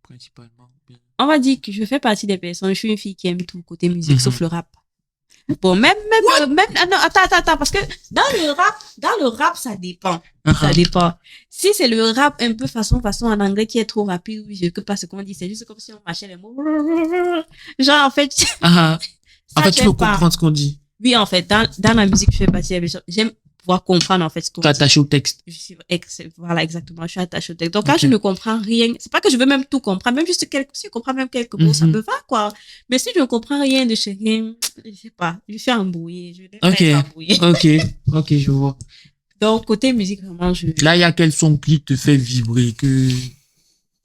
principalement. On va dire que je fais partie des personnes. Je suis une fille qui aime tout côté musique, sauf le rap. Bon, même, non, attends, parce que dans le rap, ça dépend. Ça dépend. Si c'est le rap un peu façon en anglais qui est trop rapide, oui, je ne sais pas ce qu'on dit, c'est juste comme si on marchait les mots. Genre, en fait. En fait, tu peux comprendre ce qu'on dit. Oui, en fait, dans la musique, je fais partie des personnes. J'aime pouvoir comprendre, en fait, ce qu'on dit. Tu es attaché au texte. Voilà, exactement. Je suis attachée au texte. Donc, quand je ne comprends rien, c'est pas que je veux même tout comprendre, même juste si je comprends même quelques mots, ça me va, quoi. Mais si je ne comprends rien de chez rien, je sais pas, je suis embrouillée. Ok, je vois. Donc, côté musique, vraiment, Là, il y a quel son qui te fait vibrer,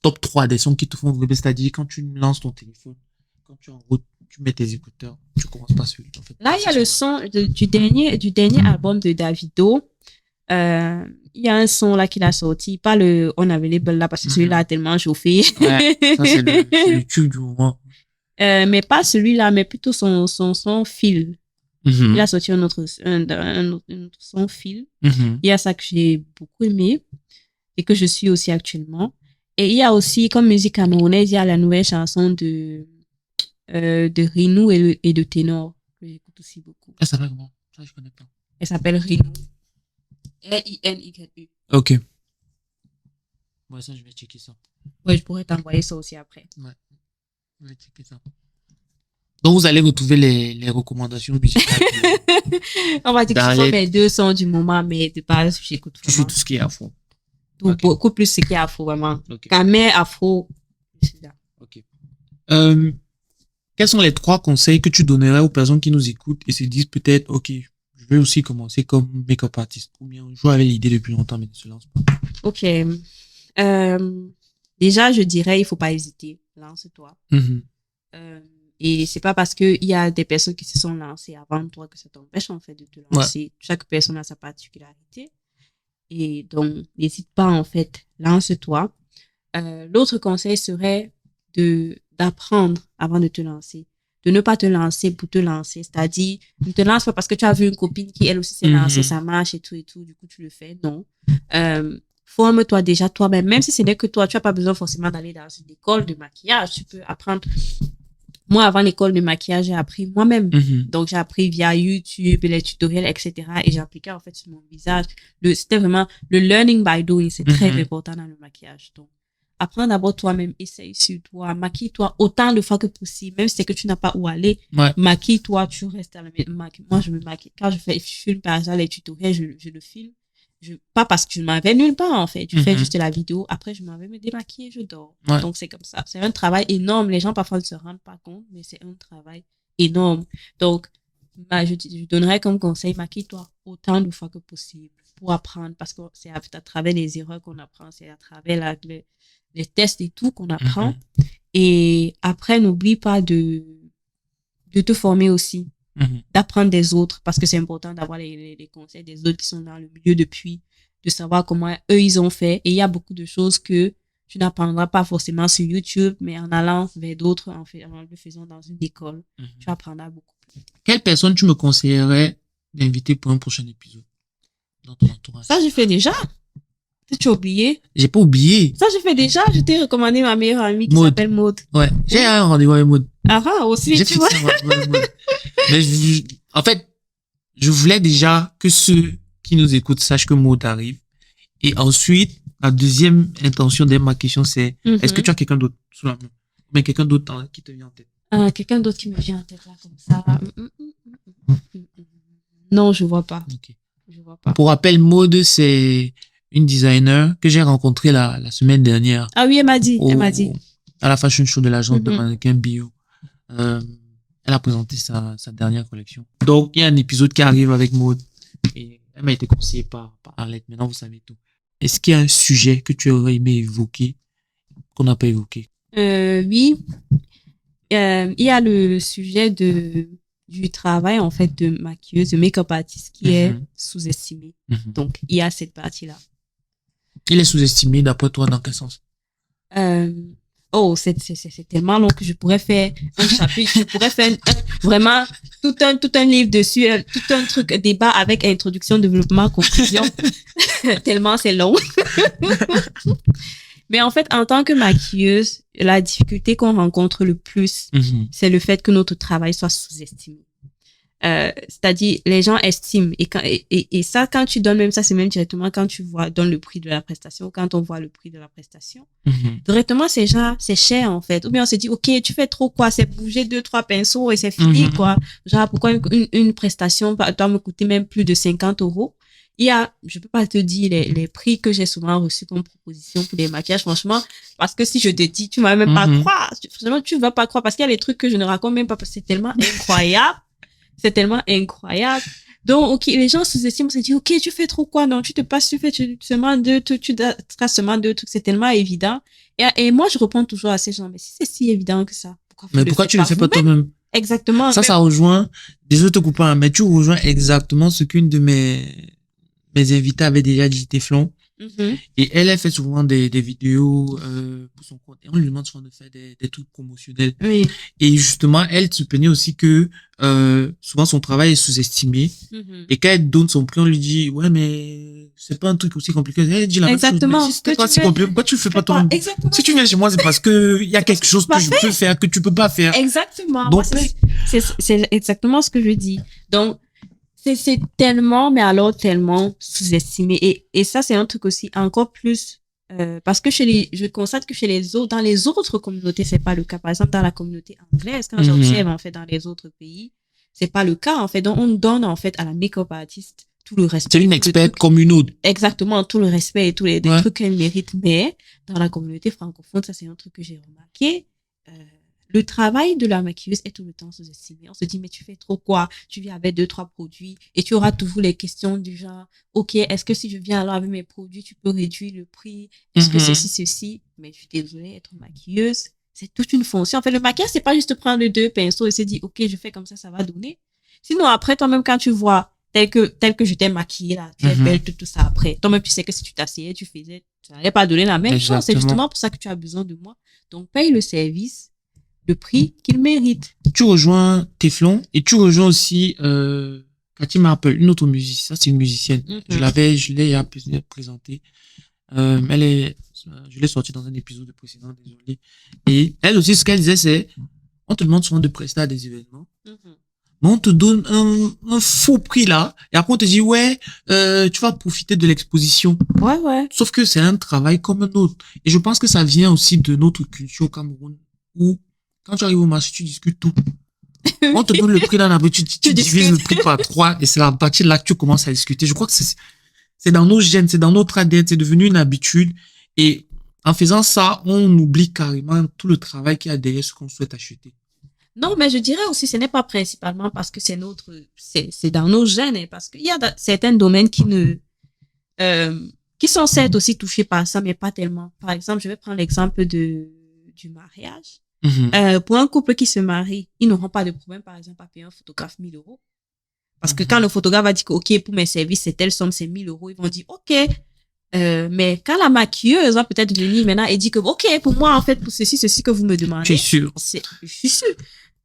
top 3 des sons qui te font vibrer, c'est-à-dire quand tu lances ton téléphone, quand tu es en route, tu mets tes écouteurs, tu commences pas celui en fait. Là, il y a le son du dernier album de Davido. Il y a un son là qu'il a sorti, pas le Unavailable là, parce que celui-là a tellement chauffé. Ouais, ça c'est le tube du moment. Mais pas celui-là, mais plutôt son fil. Il a sorti un autre son fil. Il y a ça que j'ai beaucoup aimé et que je suis aussi actuellement. Et il y a aussi, comme musique camerounaise, il y a la nouvelle chanson de Rinou et de Ténor, que j'écoute aussi beaucoup. Elle s'appelle comment? Ça, je connais pas. Elle s'appelle Rinou. R-I-N-Y-U. Ok. Ouais, ça, je vais checker ça. Ouais, je pourrais t'envoyer ça aussi après. Ouais. Je vais checker ça. Donc, vous allez retrouver les recommandations musicales. On va dire que ce sont mes 2 sons du moment, mais de base, j'écoute vraiment. Tu suis tout ce qui est afro. Beaucoup plus ce qui est afro, vraiment. Okay. Quand même afro, je suis là. Ok. Quels sont les 3 conseils que tu donnerais aux personnes qui nous écoutent et se disent peut-être, ok, je vais aussi commencer comme make-up artist, ou bien je avec l'idée depuis longtemps mais ne se lance pas. Ok. déjà, je dirais, il faut pas hésiter. Lance-toi. Et c'est pas parce que il y a des personnes qui se sont lancées avant toi que ça t'empêche, en fait, de te lancer. Chaque personne a sa particularité. Et donc, n'hésite pas, en fait. Lance-toi. L'autre conseil serait d'apprendre avant de te lancer. De ne pas te lancer pour te lancer. C'est-à-dire, ne te lance pas parce que tu as vu une copine qui, elle aussi, s'est lancée, ça marche et tout, du coup, tu le fais. Non. Forme-toi déjà toi-même. Même si ce n'est que toi, tu n'as pas besoin forcément d'aller dans une école de maquillage. Tu peux apprendre. Moi, avant l'école de maquillage, j'ai appris moi-même. Donc, j'ai appris via YouTube, les tutoriels, etc. Et j'ai appliqué, en fait, sur mon visage. C'était vraiment le learning by doing. C'est très important dans le maquillage. Donc, apprends d'abord toi-même, essaye sur toi, maquille-toi autant de fois que possible, même si c'est que tu n'as pas où aller. Maquille-toi, tu restes à la maison. Moi, je me maquille. Quand je filme par exemple les tutoriels, je le filme. Pas parce que je m'en vais nulle part, en fait. Je fais juste la vidéo. Après, je m'en vais me démaquiller, je dors. Donc, c'est comme ça. C'est un travail énorme. Les gens, parfois, ne se rendent pas compte, mais c'est un travail énorme. Donc, je donnerais comme conseil, maquille-toi autant de fois que possible pour apprendre, parce que c'est à travers les erreurs qu'on apprend, c'est à travers les tests et tout qu'on apprend. Et après, n'oublie pas de te former aussi. D'apprendre des autres, parce que c'est important d'avoir les conseils des autres qui sont dans le milieu depuis, de savoir comment eux ils ont fait. Et il y a beaucoup de choses que tu n'apprendras pas forcément sur YouTube, mais en allant vers d'autres, en le faisant dans une école, tu apprendras beaucoup plus. Quelle personne tu me conseillerais d'inviter pour un prochain épisode dans ton entourage? Ça, je fais déjà. Tu as oublié? J'ai pas oublié. Ça, je fais déjà. Je t'ai recommandé ma meilleure amie qui s'appelle Maud. Ouais. J'ai un rendez-vous avec Maud. Aussi, tu vois. Mais en fait, je voulais déjà que ceux qui nous écoutent sachent que Maud arrive. Et ensuite, la deuxième intention de ma question, c'est est-ce que tu as quelqu'un d'autre sous la main? Mais quelqu'un d'autre qui te vient en tête? Quelqu'un d'autre qui me vient en tête là, comme ça. Non, je vois pas. Okay. Je vois pas. Pour rappel, Maud, c'est une designer que j'ai rencontrée la semaine dernière. Ah oui, elle m'a dit. À la fashion show de l'agence de mannequin bio. Elle a présenté sa dernière collection. Donc, il y a un épisode qui arrive avec Maud. Et elle m'a été conseillée par Arlette. Maintenant, vous savez tout. Est-ce qu'il y a un sujet que tu aurais aimé évoquer, qu'on n'a pas évoqué? Oui. Il y a le sujet du travail, en fait, de maquilleuse, de make-up artist qui est sous-estimé. Donc, il y a cette partie-là. Il est sous-estimé, d'après toi, dans quel sens? C'est tellement long que je pourrais faire un chapitre, je pourrais faire vraiment tout un livre dessus, tout un truc, débat avec introduction, développement, conclusion. Tellement c'est long. Mais en fait, en tant que maquilleuse, la difficulté qu'on rencontre le plus, c'est le fait que notre travail soit sous-estimé. C'est-à-dire, les gens estiment. Et ça, quand tu donnes même ça, c'est même directement quand tu donnes le prix de la prestation, quand on voit le prix de la prestation. Directement, c'est genre, c'est cher, en fait. Ou bien on se dit, OK, tu fais trop quoi? C'est bouger 2-3 pinceaux et c'est fini, quoi. Genre, pourquoi une prestation doit me coûter même plus de 50 €? Je peux pas te dire les prix que j'ai souvent reçus comme proposition pour des maquillages, franchement, parce que si je te dis, tu vas même pas croire. Franchement, tu vas pas croire parce qu'il y a des trucs que je ne raconte même pas parce que c'est tellement incroyable. C'est tellement incroyable. Donc, OK, les gens sous-estiment, on se dit, OK, tu fais trop quoi? Non, tu te passes, tu seulement deux trucs, tu traces seulement 2 trucs. C'est tellement évident. Et moi, je réponds toujours à ces gens, mais si c'est si évident que ça, pourquoi tu le fais pas toi-même? Exactement. Ça rejoint, désolé de te couper, mais tu rejoins exactement ce qu'une de mes invités avait déjà dit, Téflon. Et elle fait souvent des vidéos pour son compte. Et on lui demande souvent de faire des trucs promotionnels. Oui. Et justement, elle se plaignait aussi que souvent son travail est sous-estimé. Et quand elle donne son prix, on lui dit ouais, mais c'est pas un truc aussi compliqué. Elle dit la même chose. Mais si c'était pas si compliqué, pourquoi tu le fais pas toi-même? Si tu viens chez moi, c'est parce que il y a quelque chose que je peux faire que tu peux pas faire. Exactement. Donc c'est exactement ce que je dis. Donc c'est tellement, mais alors tellement sous-estimé. Et ça, c'est un truc aussi encore plus, parce que je constate que dans les autres communautés, c'est pas le cas. Par exemple, dans la communauté anglaise, quand j'observe, en fait, dans les autres pays, c'est pas le cas, en fait. Donc, on donne, en fait, à la make-up artiste tout le respect. C'est une experte comme une autre. Exactement, tout le respect et tous les trucs qu'elle mérite. Mais, dans la communauté francophone, ça, c'est un truc que j'ai remarqué. Le travail de la maquilleuse est tout le temps sous-estimé. On se dit, mais tu fais trop quoi? Tu viens avec 2-3 produits et tu auras toujours les questions du genre, OK, est-ce que si je viens alors avec mes produits, tu peux réduire le prix? Est-ce que ceci? mais je suis désolée, être maquilleuse, c'est toute une fonction. En fait, le maquillage, c'est pas juste prendre les 2 pinceaux et se dire, OK, je fais comme ça va donner. Sinon, après, toi-même, quand tu vois, tel que je t'ai maquillée, là, tu es belle, tout ça après. Toi-même, tu sais que si tu t'asseyais, tu faisais, ça n'allait pas donner la même chose. C'est justement pour ça que tu as besoin de moi. Donc, paye le service, le prix qu'il mérite. Tu rejoins Teflon et tu rejoins aussi, Cathy Marple, une autre musicienne. Ça, c'est une musicienne. Je l'ai présentée. Je l'ai sortie dans un épisode précédent, désolé. Et elle aussi, ce qu'elle disait, c'est, on te demande souvent de prester à des événements. Mais on te donne un faux prix là. Et après, on te dit, ouais, tu vas profiter de l'exposition. Ouais. Sauf que c'est un travail comme un autre. Et je pense que ça vient aussi de notre culture au Cameroun, où quand tu arrives au marché, tu discutes tout. On te donne le prix là, tu divises le prix par 3 et c'est à partir de là que tu commences à discuter. Je crois que c'est dans nos gènes, c'est dans notre ADN, c'est devenu une habitude. Et en faisant ça, on oublie carrément tout le travail qu'il y a derrière ce qu'on souhaite acheter. Non, mais je dirais aussi, ce n'est pas principalement parce que c'est dans nos gènes, hein, parce qu'il y a certains domaines qui sont certes aussi touchés par ça, mais pas tellement. Par exemple, je vais prendre l'exemple du mariage. Pour un couple qui se marie, ils n'auront pas de problème, par exemple, à payer un photographe 1 000 euros. Parce que quand le photographe va dire que, OK, pour mes services, c'est telle somme, c'est 1 000 euros, ils vont dire, OK. Mais quand la maquilleuse va peut-être venir maintenant et dire que, OK, pour moi, en fait, pour ceci que vous me demandez. Tu es sûr? Je suis sûr.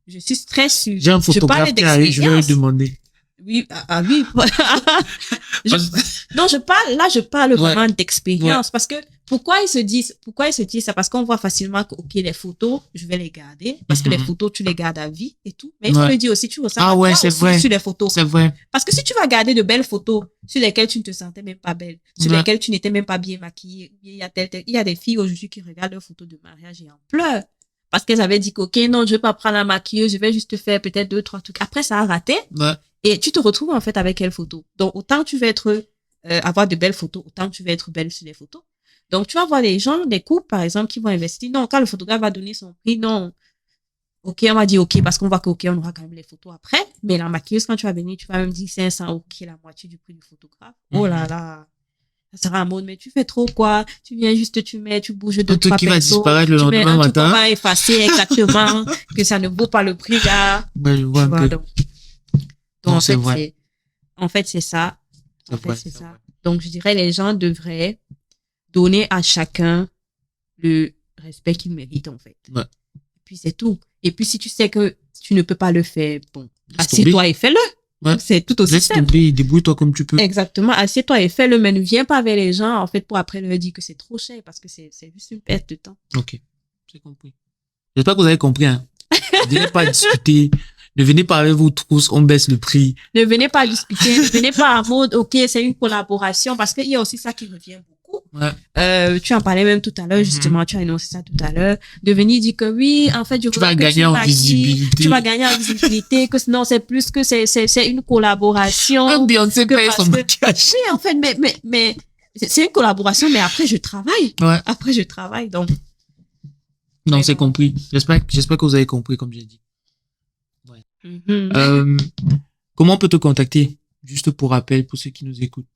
Je suis très sûre. J'ai un photographe qui arrive, je vais lui demander. Oui, oui. Je parle vraiment d'expérience. Parce que, pourquoi ils se disent ça? Parce qu'on voit facilement que, OK, les photos, je vais les garder. Parce que les photos, tu les gardes à vie et tout. Mais il faut le dire aussi, tu ressens sur les photos. C'est vrai. Parce que si tu vas garder de belles photos sur lesquelles tu ne te sentais même pas belle, sur lesquelles tu n'étais même pas bien maquillée, il y a des filles aujourd'hui qui regardent leurs photos de mariage et en pleurent. Parce qu'elles avaient dit que, OK, non, je vais pas prendre la maquilleuse, je vais juste faire peut-être 2, 3 trucs. Après, ça a raté. Ouais. Et tu te retrouves, en fait, avec quelle photo? Donc, autant tu veux avoir de belles photos, autant tu veux être belle sur les photos. Donc, tu vas voir des gens, des couples, par exemple, qui vont investir. Non, quand le photographe va donner son prix, non. OK, on va dire OK, parce qu'on voit que, OK, on aura quand même les photos après. Mais la maquilleuse, quand tu vas venir, tu vas même dire 500, OK, la moitié du prix du photographe. Oh là là. Ça sera un mode, mais tu fais trop quoi? Tu viens juste, tu bouges de 3 pinceaux. Qui va disparaître le lendemain matin. Tu vas effacer exactement, que ça ne vaut pas le prix là. Ben, je vois un peu. Donc, en fait, c'est ça. C'est ça. Donc, je dirais, les gens devraient donner à chacun le respect qu'il mérite, en fait. Ouais. Et puis, c'est tout. Et puis, si tu sais que tu ne peux pas le faire, bon, assieds-toi et fais-le. Ouais. C'est tout aussi simple. Laisse tomber, débrouille-toi comme tu peux. Exactement. Assieds-toi et fais-le, mais ne viens pas vers les gens, en fait, pour après leur dire que c'est trop cher, parce que c'est juste une perte de temps. OK. J'ai compris. J'espère que vous avez compris, hein. Ne venez pas discuter. Ne venez pas avec vos trousses, on baisse le prix. Ne venez pas discuter. Ne venez pas en mode, OK, c'est une collaboration, parce qu'il y a aussi ça qui revient beaucoup. Ouais. Tu en parlais même tout à l'heure, justement, tu as énoncé ça tout à l'heure. De venir dire que oui, en fait, tu vas gagner en visibilité. Tu vas gagner en visibilité, que sinon, c'est plus que c'est une collaboration. Un Beyoncé paye son maquillage. Oui, en fait, mais c'est une collaboration, mais après, je travaille. Ouais. Après, je travaille, donc. Non, c'est compris. J'espère que vous avez compris, comme j'ai dit. Ouais. Comment on peut te contacter? Juste pour rappel, pour ceux qui nous écoutent.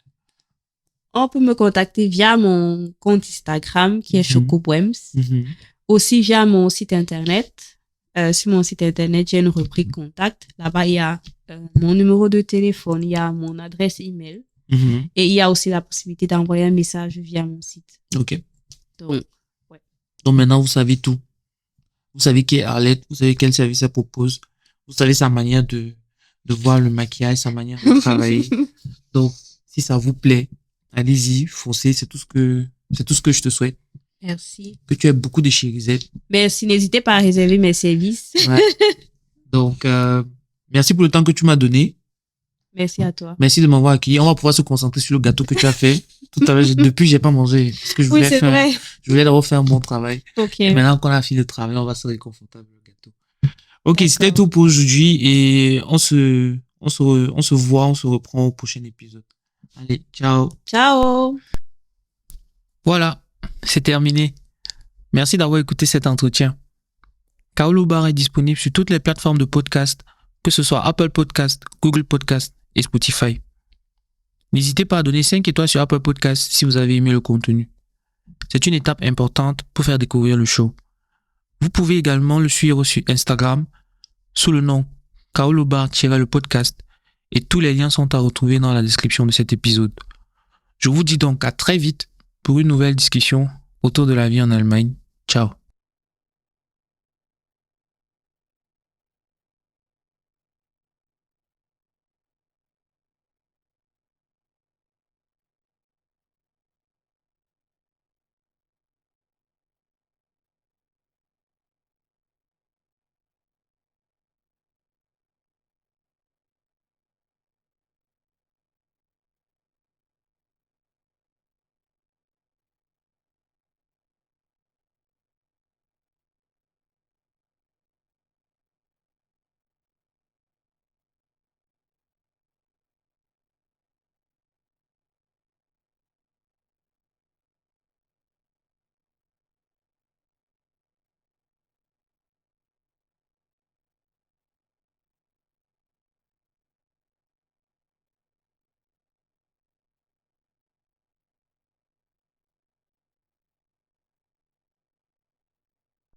On peut me contacter via mon compte Instagram qui est Chocobwems. Aussi via mon site internet. Sur mon site internet, j'ai une rubrique contact. Là-bas, il y a mon numéro de téléphone, il y a mon adresse email. Et il y a aussi la possibilité d'envoyer un message via mon site. OK. Donc, ouais. Donc maintenant, vous savez tout. Vous savez qui est Arlette, vous savez quel service elle propose. Vous savez sa manière de voir le maquillage, sa manière de travailler. Donc, si ça vous plaît, allez-y, foncez, c'est tout ce que je te souhaite. Merci. Que tu aies beaucoup de chérisettes. Merci, n'hésitez pas à réserver mes services. Ouais. Donc, merci pour le temps que tu m'as donné. Merci à toi. Merci de m'avoir accueilli. On va pouvoir se concentrer sur le gâteau que tu as fait. Tout à l'heure, depuis, j'ai pas mangé. Parce que je voulais je voulais d'abord faire un bon travail. OK. Et maintenant qu'on a fini le travail, on va se réconforter avec le gâteau. OK, c'était tout pour aujourd'hui et on se voit, on se reprend au prochain épisode. Allez, ciao. Ciao. Voilà, c'est terminé. Merci d'avoir écouté cet entretien. Kaolo Bar est disponible sur toutes les plateformes de podcast, que ce soit Apple Podcast, Google Podcast et Spotify. N'hésitez pas à donner 5 étoiles sur Apple Podcast si vous avez aimé le contenu. C'est une étape importante pour faire découvrir le show. Vous pouvez également le suivre sur Instagram sous le nom Kaolubar-le podcast et tous les liens sont à retrouver dans la description de cet épisode. Je vous dis donc à très vite pour une nouvelle discussion autour de la vie en Allemagne. Ciao.